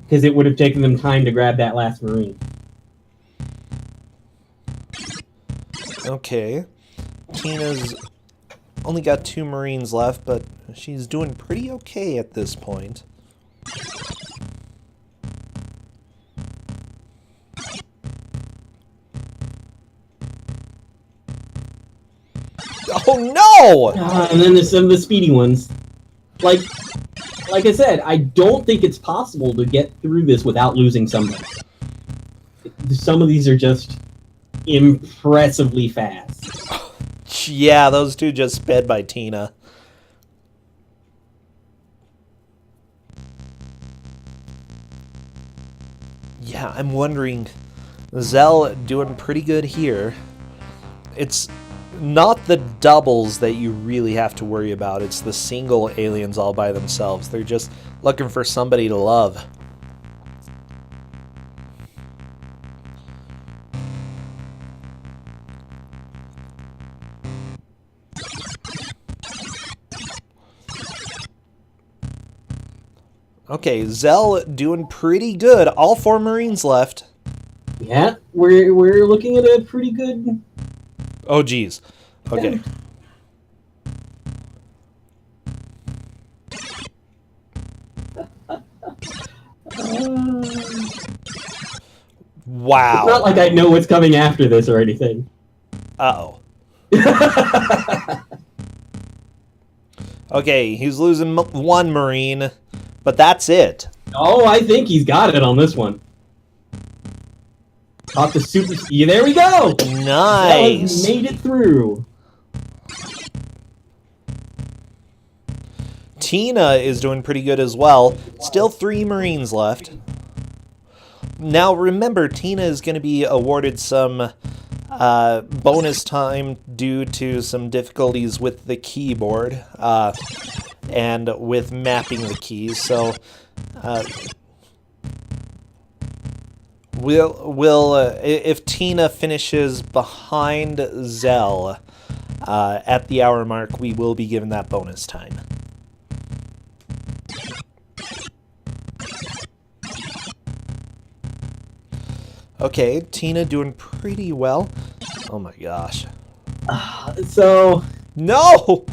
Because it would have taken them time to grab that last Marine. Okay. Tina's only got 2 Marines left, but she's doing pretty okay at this point. Oh no! And then there's some of the speedy ones. Like I said, I don't think it's possible to get through this without losing somebody. Some of these are just impressively fast. Yeah, those 2 just sped by Tina. Yeah, I'm wondering, Zell doing pretty good here. It's not the doubles that you really have to worry about. It's the single aliens all by themselves. They're just looking for somebody to love. Okay, Zell doing pretty good. All 4 Marines left. Yeah, we're looking at a pretty good... Oh, geez. Okay. Wow. It's not like I know what's coming after this or anything. Uh-oh. Okay, he's losing 1 Marine, but that's it. Oh, I think he's got it on this one. Caught the super... Yeah, there we go! Nice. Made it through. Tina is doing pretty good as well. Still 3 Marines left. Now, remember, Tina is going to be awarded some bonus time due to some difficulties with the keyboard and with mapping the keys. So if Tina finishes behind Zell at the hour mark, we will be given that bonus time. Okay, Tina doing pretty well. Oh my gosh. So... No!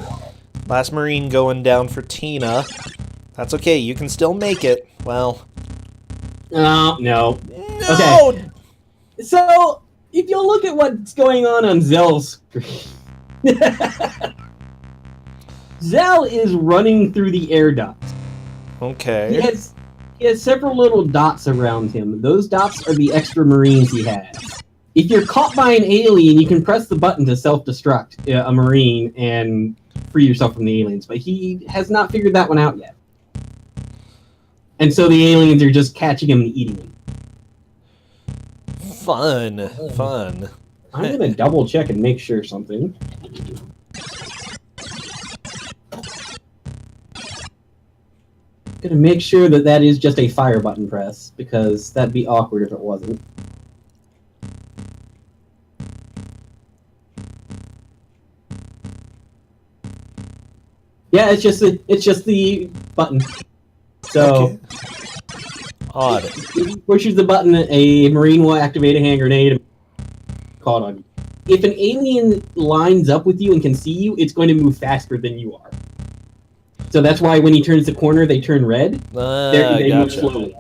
Last Marine going down for Tina. That's okay, you can still make it. Well... No. No! Okay. So, if you look at what's going on Zell's screen... Zell is running through the air ducts. Okay. He has several little dots around him. Those dots are the extra Marines he has. If you're caught by an alien, you can press the button to self-destruct a Marine and free yourself from the aliens, but he has not figured that one out yet. And so the aliens are just catching him and eating him. Fun. I'm going to double-check and make sure something. Gonna make sure that is just a fire button press, because that'd be awkward if it wasn't. Yeah, it's just the button. So, okay. Odd. If he pushes the button, a Marine will activate a hand grenade and caught on you. If an alien lines up with you and can see you, it's going to move faster than you are. So that's why when he turns the corner, they turn red. They move slowly.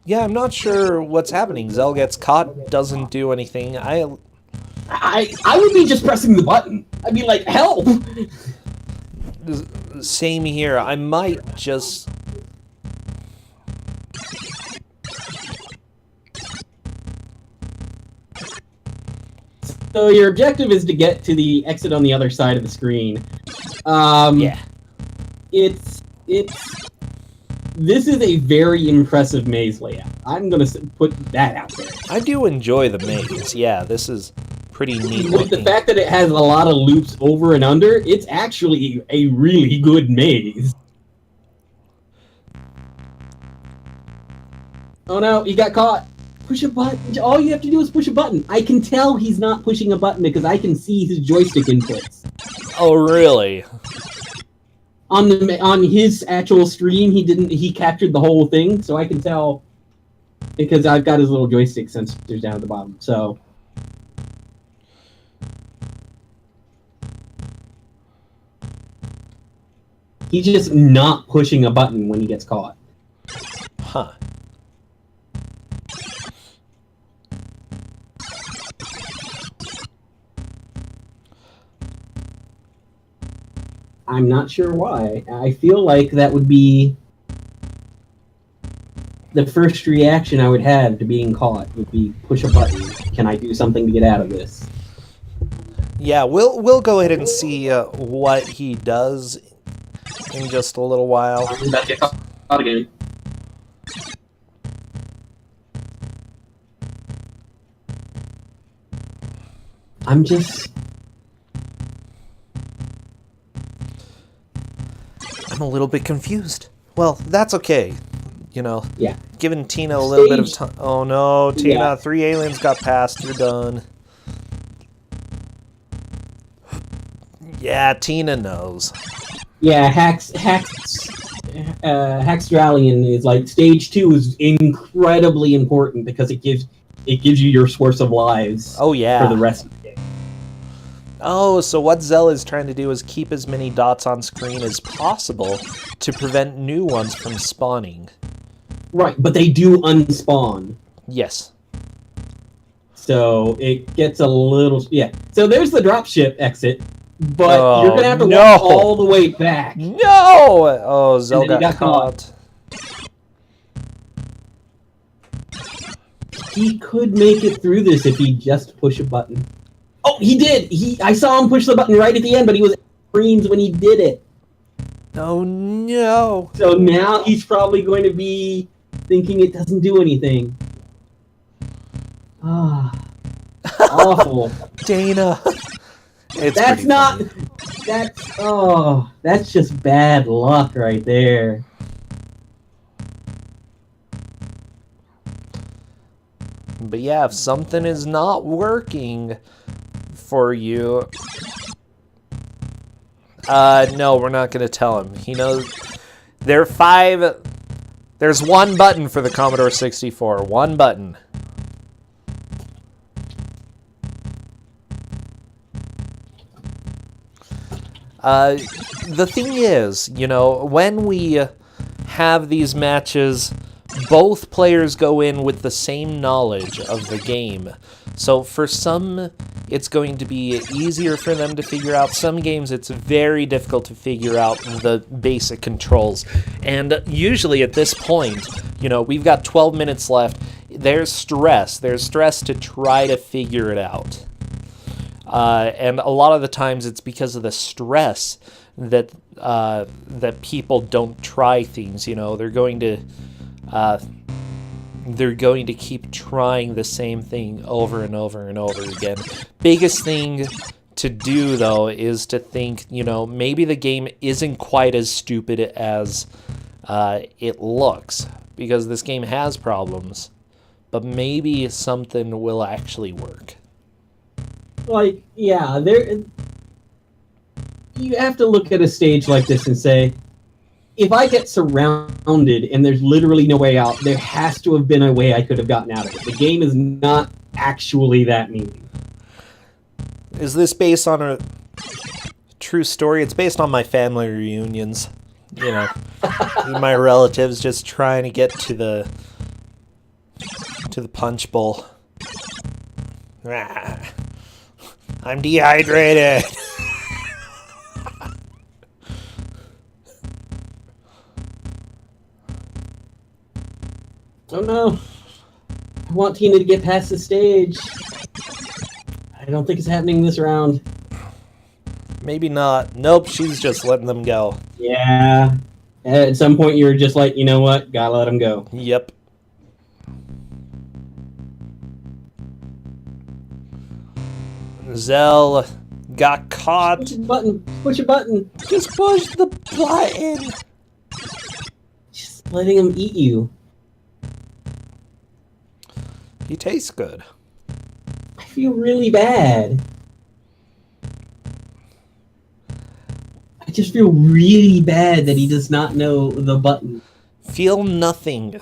Yeah, I'm not sure what's happening. Zell gets caught, doesn't do anything. I would be just pressing the button. I'd be like, help! Same here. I might just... So your objective is to get to the exit on the other side of the screen. Yeah. This is a very impressive maze layout. I'm gonna put that out there. I do enjoy the maze. Yeah, this is pretty neat. With the fact that it has a lot of loops over and under, it's actually a really good maze. Oh no, he got caught. Push a button. All you have to do is push a button. I can tell he's not pushing a button because I can see his joystick inputs. Oh, really? On his actual stream, he captured the whole thing, so I can tell because I've got his little joystick sensors down at the bottom. So he's just not pushing a button when he gets caught. Huh. I'm not sure why. I feel like that would be the first reaction I would have to being caught would be push a button. Can I do something to get out of this? Yeah, we'll go ahead and see what he does in just a little while. I'm about to get caught again. I'm a little bit confused. Well, that's okay. You know, yeah. Giving Tina a little bit of time. Oh no, Tina, Yeah. 3 aliens got past. You're done. Yeah, Tina knows. Yeah, Hackstralian is like stage 2 is incredibly important because it gives you your source of lives. Oh, yeah. For the rest of the game. Oh, so what Zell is trying to do is keep as many dots on screen as possible to prevent new ones from spawning. Right, but they do unspawn. Yes. So it gets a little... Yeah. So there's the dropship exit, but you're going to have to walk all the way back. No! Oh, Zell got caught. He could make it through this if he just push a button. Oh, he did! I saw him push the button right at the end, but he was greens when he did it. Oh, no. So now he's probably going to be thinking it doesn't do anything. Ah. Awful. Dana. That's just bad luck right there. But yeah, if something is not working for you... no, we're not going to tell him. He knows... There's one button for the Commodore 64. One button. The thing is, you know, when we have these matches, both players go in with the same knowledge of the game. So for some, it's going to be easier for them to figure out. Some games, it's very difficult to figure out the basic controls. And usually at this point, you know, we've got 12 minutes left. There's stress. There's stress to try to figure it out. And a lot of the times it's because of the stress that that people don't try things. You know, they're going to keep trying the same thing over and over and over again. Biggest thing to do, though, is to think, you know, maybe the game isn't quite as stupid as it looks, because this game has problems, but maybe something will actually work. Like, yeah, you have to look at a stage like this and say, if I get surrounded and there's literally no way out, there has to have been a way I could have gotten out of it. The game is not actually that mean. Is this based on a true story? It's based on my family reunions. You know, my relatives just trying to get to the punch bowl. I'm dehydrated. Oh no. I want Tina to get past the stage. I don't think it's happening this round. Maybe not. Nope, she's just letting them go. Yeah. At some point you're just like, you know what? Gotta let them go. Yep. Zell got caught. Push a button. Push a button. Just push the button. Just letting him eat you. He tastes good. I feel really bad. I just feel really bad that he does not know the button. Feel nothing.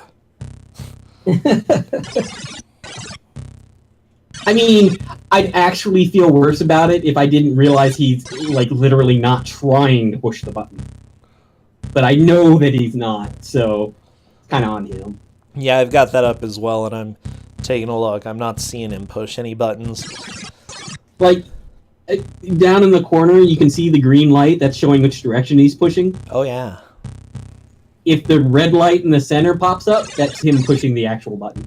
I mean, I'd actually feel worse about it if I didn't realize he's, like, literally not trying to push the button. But I know that he's not, so it's kind of on him. Yeah, I've got that up as well, and I'm taking a look. I'm not seeing him push any buttons. Like, down in the corner, you can see the green light that's showing which direction he's pushing. Oh, yeah. If the red light in the center pops up, that's him pushing the actual button.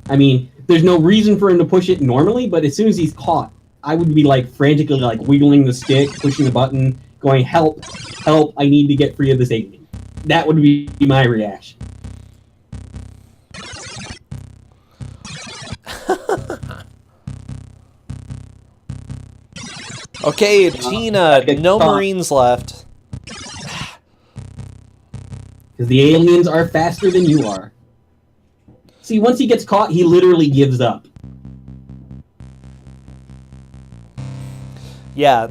I mean, there's no reason for him to push it normally, but as soon as he's caught, I would be, like, frantically, like, wiggling the stick, pushing the button, going, help, help, I need to get free of this alien. That would be my reaction. Okay, Tina, no Marines left. Because the aliens are faster than you are. See, once he gets caught, he literally gives up. Yeah,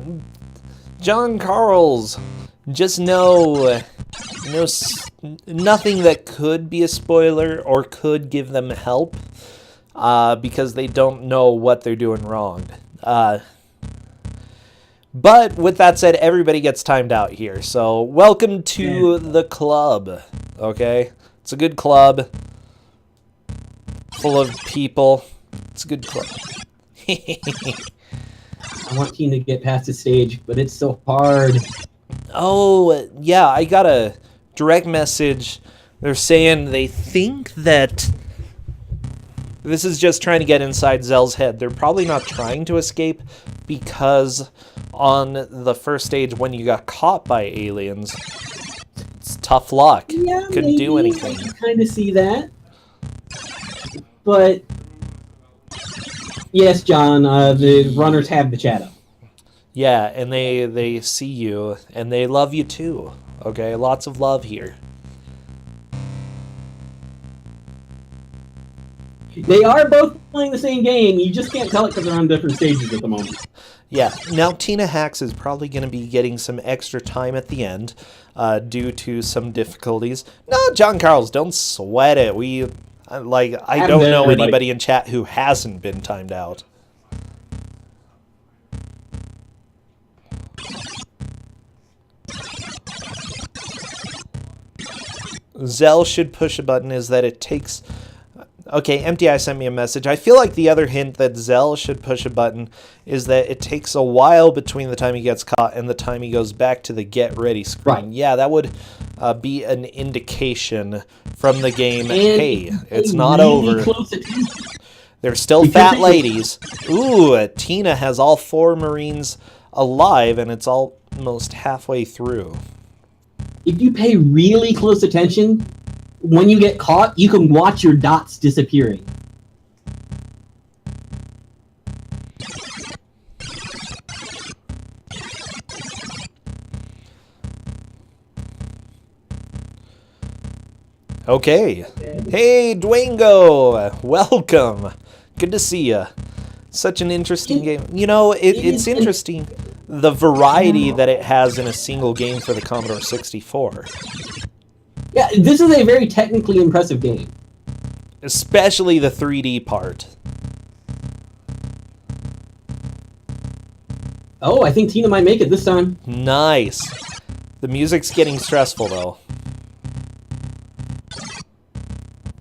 John Carls, just know nothing that could be a spoiler or could give them help, because they don't know what they're doing wrong. But with that said, everybody gets timed out here. So welcome to the club, okay? It's a good club full of people. It's a good club. I want Tina to get past the stage, but it's so hard. Oh, yeah, I got a direct message. They're saying they think that this is just trying to get inside Zell's head. They're probably not trying to escape because on the first stage when you got caught by aliens, it's tough luck. Yeah, Couldn't do anything. I can kind of see that. But yes, John, the runners have the shadow. Yeah, and they see you, and they love you too. Okay, lots of love here. They are both playing the same game. You just can't tell it because they're on different stages at the moment. Yeah, now tinahacks is probably going to be getting some extra time at the end due to some difficulties. No, John Carls, don't sweat it. I don't know anybody in chat who hasn't been timed out. Zell should push a button is that it takes... Okay, Empty Eye sent me a message. I feel like the other hint that Zell should push a button is that it takes a while between the time he gets caught and the time he goes back to the get ready screen. Right. Yeah, that would be an indication from the game, hey, it's not over. There's still fat ladies. Ooh, Tina has all 4 Marines alive and it's almost halfway through. If you pay really close attention, when you get caught, you can watch your dots disappearing. Okay. Hey, Dwango! Welcome! Good to see ya. Such an interesting game. You know, it's interesting, the variety that it has in a single game for the Commodore 64. Yeah, this is a very technically impressive game. Especially the 3D part. Oh, I think Tina might make it this time. Nice. The music's getting stressful, though.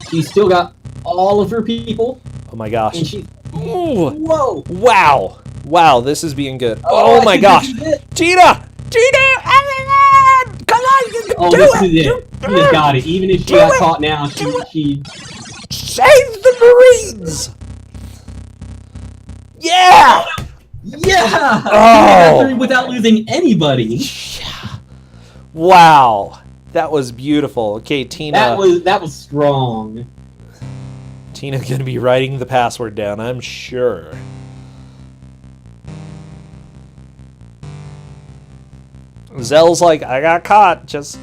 She's still got all of her people. Oh my gosh. And she... Ooh. Whoa! Wow. Wow, this is being good. Oh, Oh my gosh. Tina! Tina! Come on! Oh, do this it! is it. Tina's got it. Even if she got caught now, she... Save the Marines! Yeah! Yeah! Oh! Without losing anybody. Yeah. Wow. That was beautiful. Okay, Tina. That was strong. Tina's gonna be writing the password down, I'm sure. Zell's like, I got caught. Just...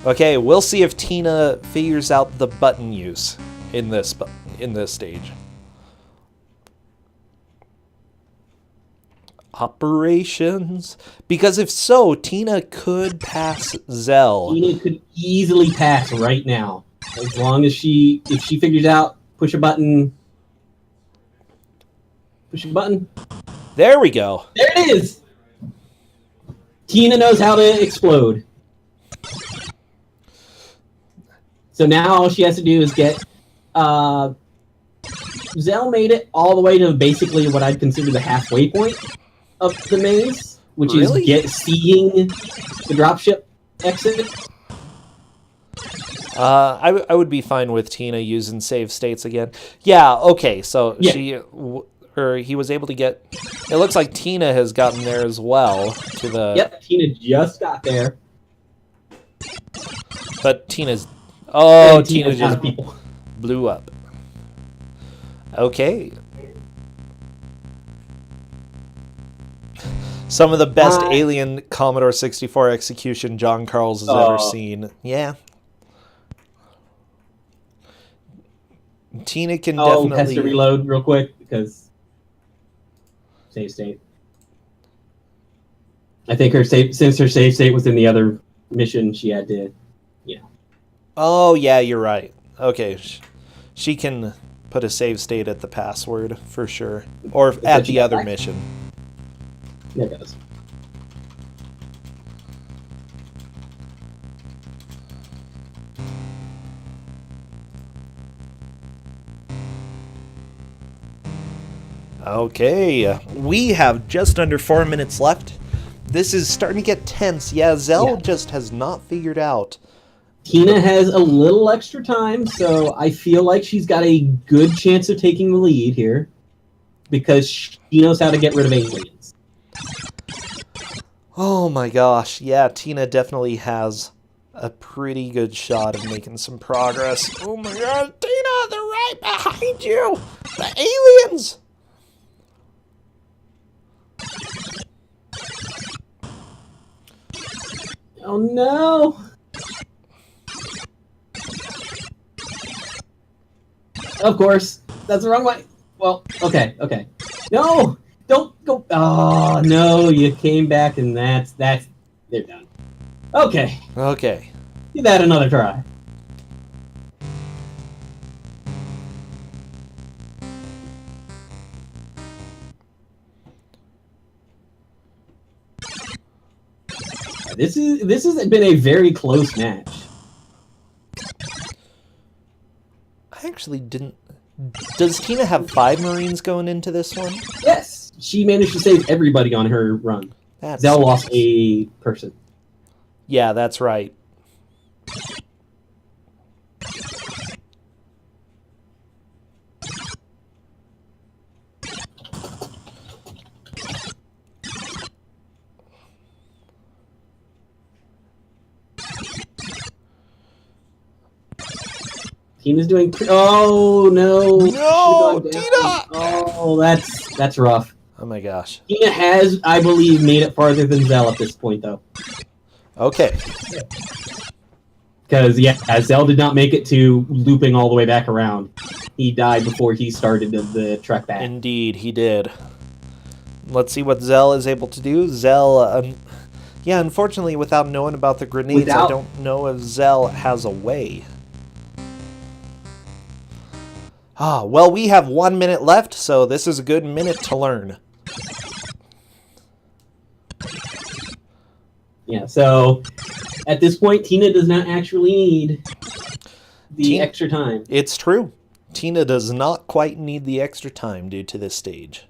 Okay, we'll see if Tina figures out the button use in this stage. Operations. Because if so, Tina could pass Zell. Tina could easily pass right now. As long as if she figures out, push a button. Push a button. There we go. There it is! Tina knows how to explode. So now all she has to do is get... Zell made it all the way to basically what I'd consider the halfway point of the maze, which Really? is seeing the dropship exit. I would be fine with Tina using save states again. Yeah, okay, so yeah. He was able to get... It looks like Tina has gotten there as well to the... Yep, Tina just got there. But Tina's... Oh, Tina just people. blew up. Okay. Some of the best alien Commodore 64 execution John Carls has ever seen. Yeah. Tina can definitely... has to reload real quick because... Save state. I think since her save state was in the other mission, she had to, Oh, yeah, you're right. Okay, she can put a save state at the password, for sure. Or at the other mission. Yeah, it does. Okay, we have just under 4 minutes left. This is starting to get tense. Yeah, Zell just has not figured out. Tina has a little extra time, so I feel like she's got a good chance of taking the lead here. Because she knows how to get rid of aliens. Oh my gosh, yeah, Tina definitely has a pretty good shot of making some progress. Oh my god, Tina, they're right behind you! The aliens! Oh no! Of course, that's the wrong way. Well, okay. No! Don't go. Oh no, you came back and that's they're done. Okay. Okay. Give that another try. This has been a very close match. I actually didn't... Does Tina have 5 Marines going into this one? Yes, she managed to save everybody on her run. Zell lost a person. Yeah, that's right. Tina's doing. Oh no! No, Tina! Oh, that's rough. Oh my gosh. Tina has, I believe, made it farther than Zell at this point, though. Okay. Because Zell did not make it to looping all the way back around. He died before he started the trek back. Indeed, he did. Let's see what Zell is able to do. Zell, yeah, unfortunately, without knowing about the grenades, I don't know if Zell has a way. Ah, well, we have 1 minute left, so this is a good minute to learn. Yeah, so at this point, Tina does not actually need the extra time. It's true. Tina does not quite need the extra time due to this stage.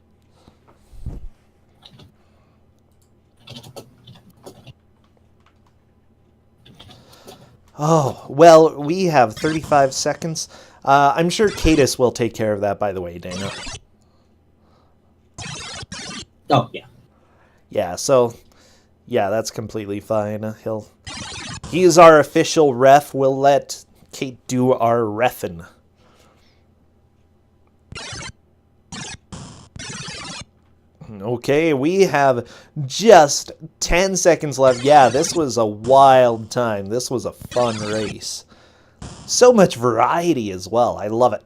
Oh, well, we have 35 seconds. I'm sure Cadis will take care of that, by the way, Dana. Oh, yeah. Yeah, so, yeah, that's completely fine. He's our official ref. We'll let Kate do our reffin'. Okay, we have just 10 seconds left. Yeah, this was a wild time. This was a fun race. So much variety as well. I love it.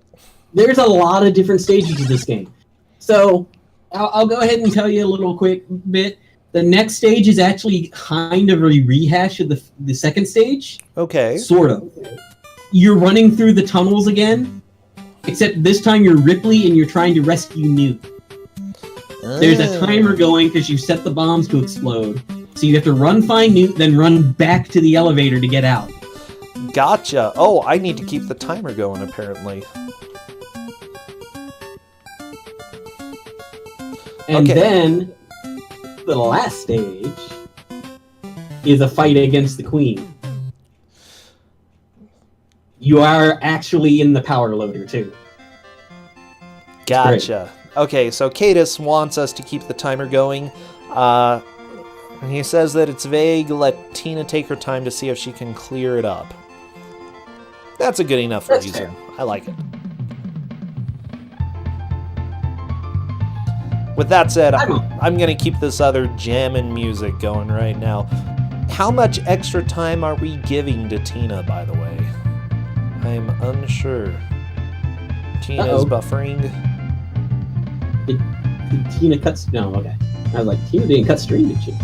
There's a lot of different stages to this game. So I'll go ahead and tell you a little quick bit. The next stage is actually kind of a rehash of the second stage. Okay. Sort of. You're running through the tunnels again, except this time you're Ripley and you're trying to rescue Newt. There's a timer going because you set the bombs to explode. So you have to run find Newt, then run back to the elevator to get out. Gotcha. Oh, I need to keep the timer going, apparently. And then the last stage is a fight against the Queen. You are actually in the power loader, too. Gotcha. Okay, so Cadis wants us to keep the timer going. He says that it's vague. Let Tina take her time to see if she can clear it up. That's a good enough reason. I like it. With that said, I'm going to keep this other jammin' music going right now. How much extra time are we giving to Tina, by the way? I'm unsure. Tina's buffering. Did Tina cut... No, okay. I was like, Tina didn't cut stream, did she?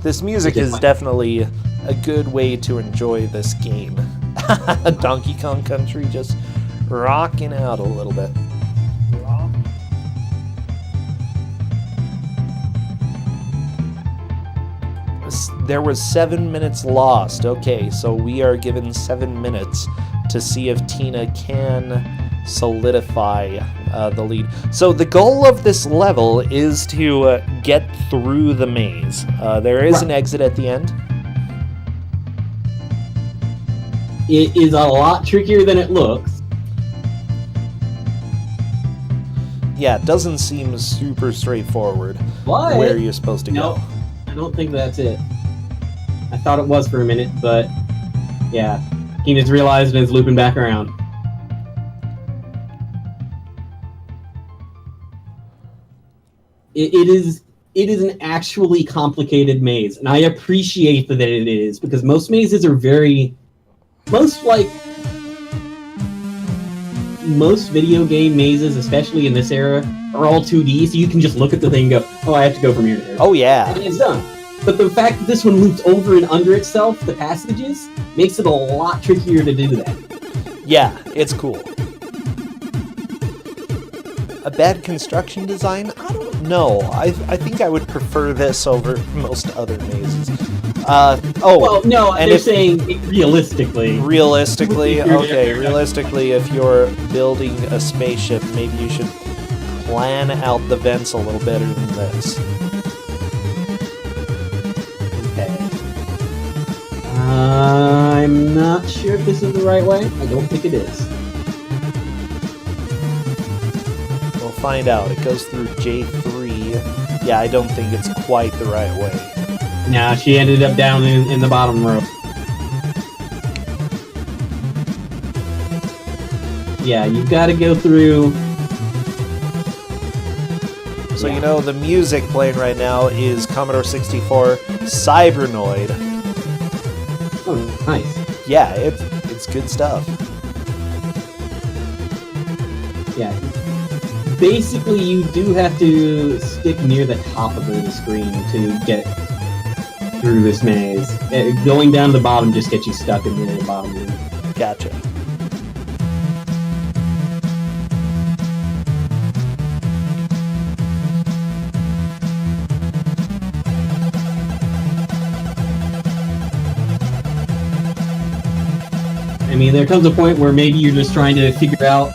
This music is definitely a good way to enjoy this game. Donkey Kong Country just rocking out a little bit. There was 7 minutes lost. Okay, so we are given 7 minutes to see if Tina can solidify the lead. So the goal of this level is to get through the maze. There is an exit at the end. It is a lot trickier than it looks. Yeah, it doesn't seem super straightforward But where you're supposed to go. I don't think that's it. I thought it was for a minute, but yeah. Tina's realized and is looping back around. It is an actually complicated maze, and I appreciate that it is, because most mazes are most video game mazes, especially in this era, are all 2D, so you can just look at the thing and go, oh, I have to go from here to here. Oh, yeah. And it's done. But the fact that this one loops over and under itself, the passages, makes it a lot trickier to do that. Yeah, it's cool. A bad construction design? I don't know. I think I would prefer this over most other mazes. Well, no, and they're saying realistically. Realistically? Okay, realistically, if you're building a spaceship, maybe you should plan out the vents a little better than this. I'm not sure if this is the right way. I don't think it is. We'll find out. It goes through J3. Yeah, I don't think it's quite the right way. No, she ended up down in the bottom row. Yeah, you've got to go through... So, you know, the music playing right now is Commodore 64 Cybernoid. Oh, nice. Yeah, it's good stuff. Yeah. Basically, you do have to stick near the top of the screen to get through this maze. Going down to the bottom just gets you stuck in the bottom room. Gotcha. I mean, there comes a point where maybe you're just trying to figure out,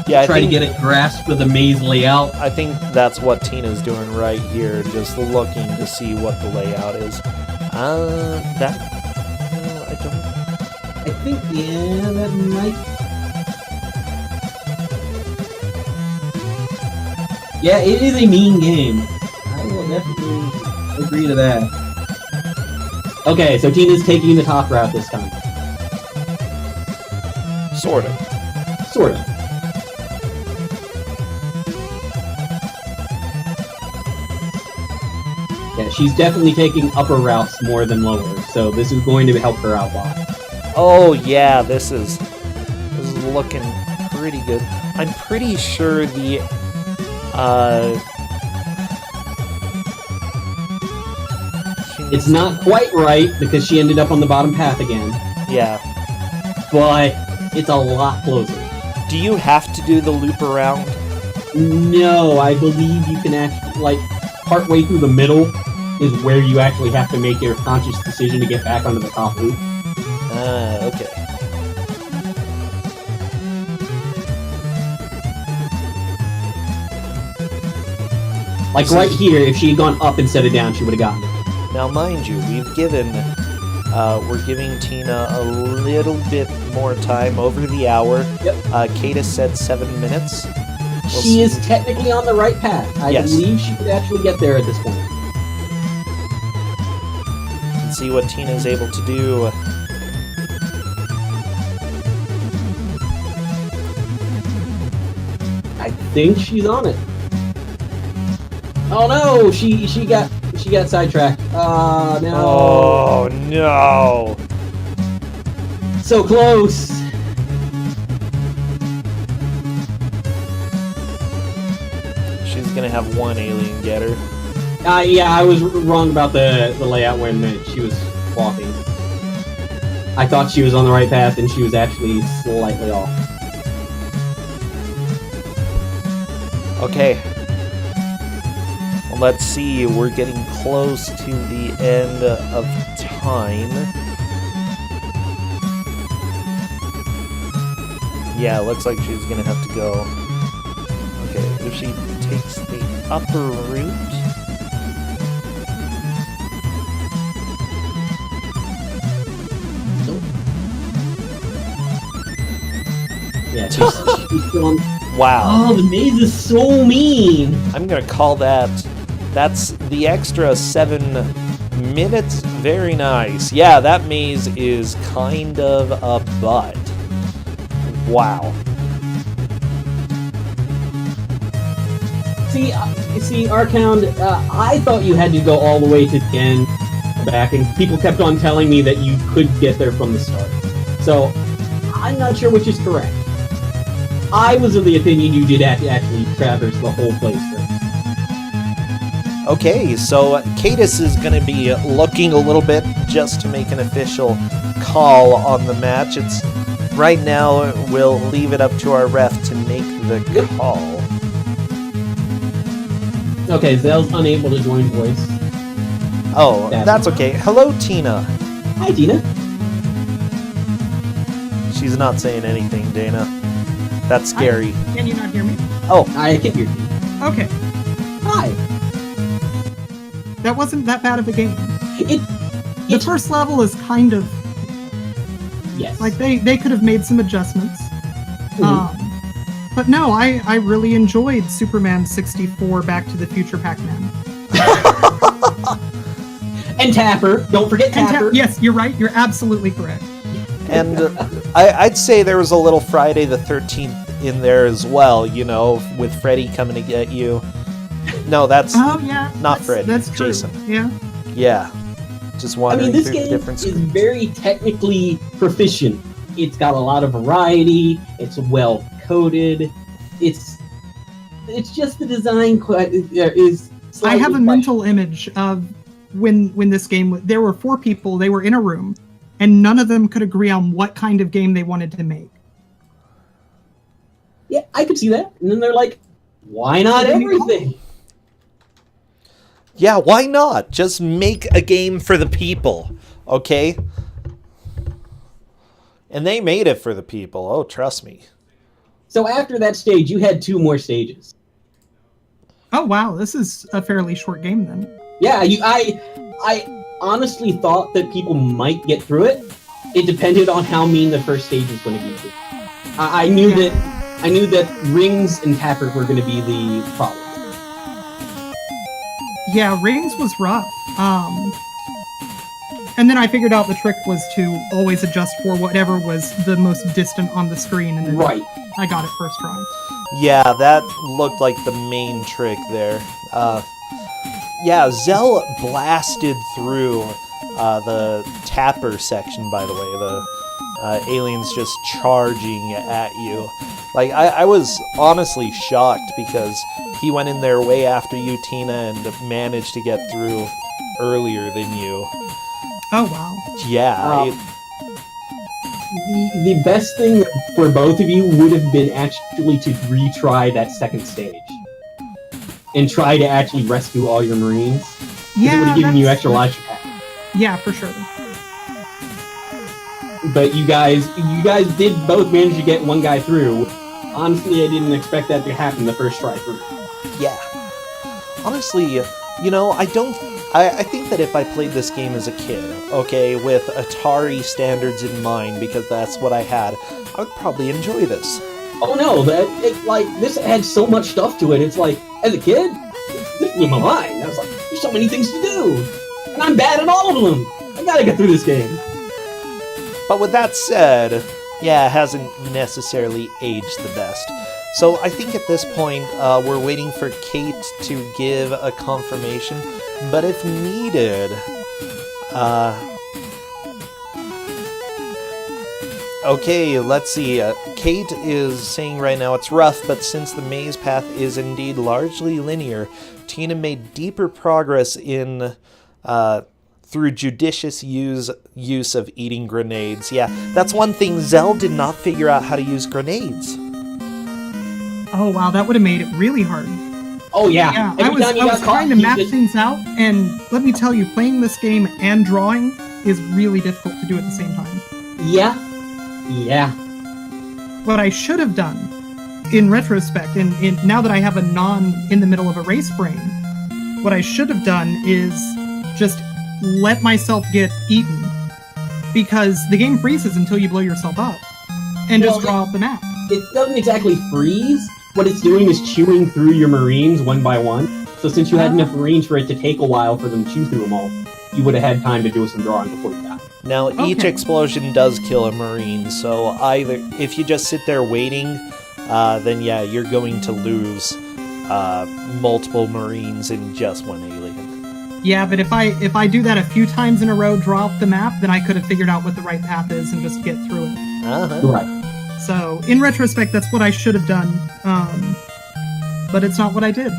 try to get a grasp of the maze layout. I think that's what Tina's doing right here, just looking to see what the layout is. I think, yeah, that might... Yeah, it is a mean game. I will definitely agree to that. Okay, so Tina's taking the top route this time. Sort of. Sort of. Yeah, she's definitely taking upper routes more than lower, so this is going to help her out a lot. Oh yeah, this is looking pretty good. I'm pretty sure the it's not quite right because she ended up on the bottom path again. Yeah. But it's a lot closer. Do you have to do the loop around? No, I believe you can actually, like, partway through the middle is where you actually have to make your conscious decision to get back onto the top loop. Okay. Like right here, if she had gone up instead of down, she would have gotten it. Now, mind you, we're giving Tina a little bit more time, over the hour. Yep. Kata said 7 minutes. She is technically on the right path. I believe she could actually get there at this point. And see what Tina is able to do. I think she's on it. Oh no! She got sidetracked. No. Oh no! So close. She's gonna have one alien get her. Yeah, I was wrong about the layout when she was walking. I thought she was on the right path, and she was actually slightly off. Okay. Well, let's see. We're getting close to the end of time. Yeah, looks like she's gonna have to go. Okay, if she takes the upper route. Yeah, she's still on. Wow. Oh, the maze is so mean! I'm gonna call that. That's the extra 7 minutes. Very nice. Yeah, that maze is kind of a butt. Wow. See, Archound, I thought you had to go all the way to the end back, and people kept on telling me that you could get there from the start. So, I'm not sure which is correct. I was of the opinion you did actually traverse the whole place first. Okay, so Cadis is going to be looking a little bit just to make an official call on the match. It's right now, we'll leave it up to our ref to make the call. Okay, Zell's unable to join voice. Oh, that's okay. Hello, Tina. Hi, Tina. She's not saying anything, Dana. That's scary. Can you not hear me? Oh, I can hear you. Okay. Hi. That wasn't that bad of a game. The It first level is kind of yes. like they could have made some adjustments. Mhm. But no, I really enjoyed Superman 64 Back to the Future Pac-Man. And Tapper. Don't forget Tapper. Yes, you're right. You're absolutely correct. and I'd say there was a little Friday the 13th in there as well, you know, with Freddy coming to get you. No, that's Oh yeah, not Freddy. That's true. Jason. Yeah. Yeah, just I wandering mean, this through the game different is screens. very technically proficient. It's got a lot of variety. It's well coded. It's just the design is. I have a slightly mental image of when this game. There were 4 people. They were in a room, and none of them could agree on what kind of game they wanted to make. Yeah, I could see that. And then they're like, why not everything? Yeah, why not? Just make a game for the people, okay? And they made it for the people. Oh, trust me. So after that stage, you had 2 more stages. Oh wow, this is a fairly short game then. Yeah, I honestly thought that people might get through it. It depended on how mean the first stage was going to be. I knew that Rings and Tapper were going to be the problem. Yeah, Rings was rough. And then I figured out the trick was to always adjust for whatever was the most distant on the screen, and then Right. I got it first try. Yeah, that looked like the main trick there. Yeah, Zell blasted through the Tapper section, by the way. The aliens just charging at you. Like, I was honestly shocked because he went in there way after you, Tina, and managed to get through earlier than you. Oh wow. Yeah. The best thing for both of you would have been actually to retry that second stage. And try to actually rescue all your Marines. It would have given you extra lives. Yeah, for sure. But you guys did both manage to get one guy through. Honestly, I didn't expect that to happen the first try through. Yeah. Honestly, you know, I think that if I played this game as a kid, okay, with Atari standards in mind, because that's what I had, I would probably enjoy this. Oh no, this had so much stuff to it. It's like, as a kid, this blew my mind. I was like, there's so many things to do. And I'm bad at all of them. I gotta get through this game. But with that said, yeah, it hasn't necessarily aged the best. So I think at this point, we're waiting for Kate to give a confirmation. But if needed, okay, let's see. Kate is saying right now it's rough, but since the maze path is indeed largely linear, Tina made deeper progress in through judicious use of eating grenades. Yeah, that's one thing. Zell did not figure out how to use grenades. Oh wow, that would have made it really hard. Oh yeah. Yeah, Every time you I was got caught, trying to you map just- things out, and let me tell you, playing this game and drawing is really difficult to do at the same time. Yeah. Yeah. What I should have done, in retrospect, in now that I have a in the middle of a race brain, what I should have done is just let myself get eaten, because the game freezes until you blow yourself up, and Well, just draw out the map. It doesn't exactly freeze. What it's doing is chewing through your Marines one by one. So since you had enough Marines for it to take a while for them to chew through them all, you would have had time to do some drawing before you died. Now, each Okay. explosion does kill a Marine, so either if you just sit there waiting, then yeah, you're going to lose multiple Marines in just one alien. Yeah, but if I do that a few times in a row, draw out the map, then I could have figured out what the right path is and just get through it. Uh-huh. Right. So, in retrospect, that's what I should have done, but it's not what I did.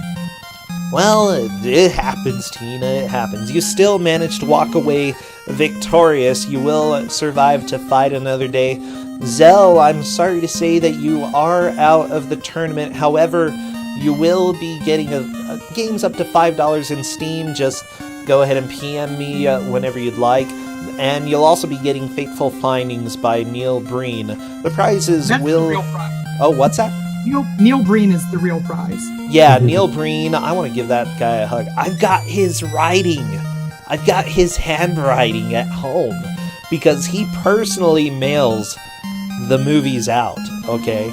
Well, it happens, Tina, it happens. You still managed to walk away victorious. You will survive to fight another day. Zell, I'm sorry to say that you are out of the tournament. However, you will be getting games up to $5 in Steam. Just go ahead and PM me whenever you'd like. And you'll also be getting Fateful Findings by Neil Breen. The prizes That's will... the real prize. Oh, what's that? Neil Breen is the real prize. Yeah, Neil Breen, I want to give that guy a hug. I've got his writing. I've got his handwriting at home. Because he personally mails the movies out, okay?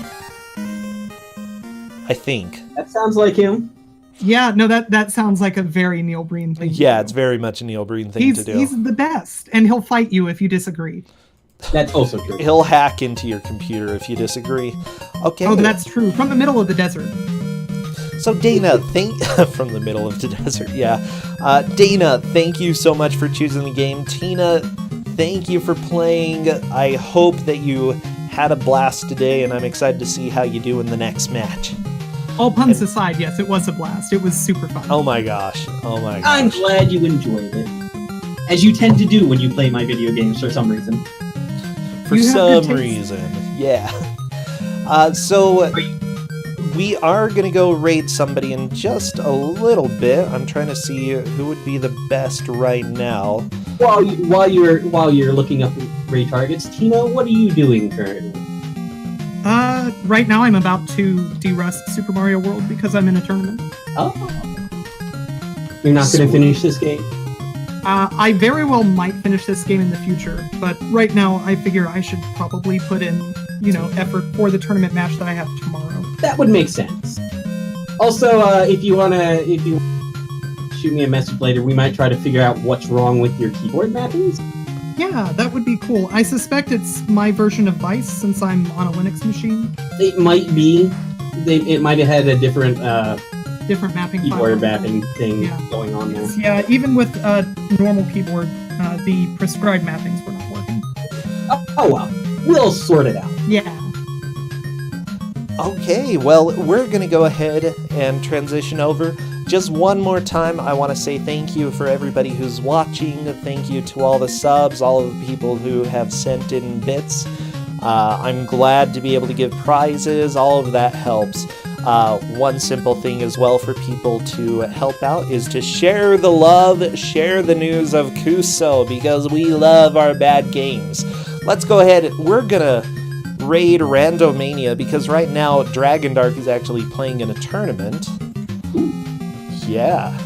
I think. That sounds like him. Yeah, no, that sounds like a very Neil Breen thing. Yeah, it's very much a Neil Breen thing to do. He's the best, and he'll fight you if you disagree. That's also true. He'll hack into your computer if you disagree. Okay. Oh, that's true. From the middle of the desert. So Dana, from the middle of the desert, yeah. Dana, thank you so much for choosing the game. Tina, thank you for playing. I hope that you had a blast today, and I'm excited to see how you do in the next match. All puns aside, yes, it was a blast. It was super fun. Oh my gosh. Oh my gosh. I'm glad you enjoyed it. As you tend to do when you play my video games for some reason. For You have some good taste. reason. Yeah. So we are going to go raid somebody in just a little bit. I'm trying to see who would be the best right now. While you're looking up raid targets, Tina, what are you doing currently? Right now I'm about to derust Super Mario World because I'm in a tournament. Oh. You're not going to finish this game? I very well might finish this game in the future, but right now I figure I should probably put in, effort for the tournament match that I have tomorrow. That would make sense. Also, if you shoot me a message later, we might try to figure out what's wrong with your keyboard mappings. Yeah, that would be cool. I suspect it's my version of Vice since I'm on a Linux machine. It might be. It might have had a different Different mapping keyboard file. mapping thing Yeah. going on there. Yeah, even with a normal keyboard, the prescribed mappings were not working. Oh well, we'll sort it out. Yeah. Okay, well, we're going to go ahead and transition over. Just one more time, I want to say thank you for everybody who's watching. Thank you to all the subs, all of the people who have sent in bits. I'm glad to be able to give prizes. All of that helps. One simple thing as well for people to help out is to share the love, share the news of Kuso, because we love our bad games. Let's go ahead. We're going to raid Randomania, because right now Dragon Dark is actually playing in a tournament. Yeah.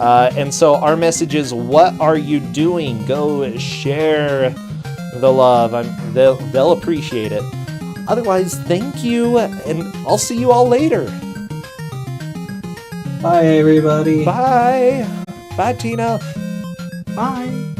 And so our message is, what are you doing? Go share the love. They'll appreciate it. Otherwise, thank you, and I'll see you all later. Bye, everybody. Bye. Bye, Tina. Bye.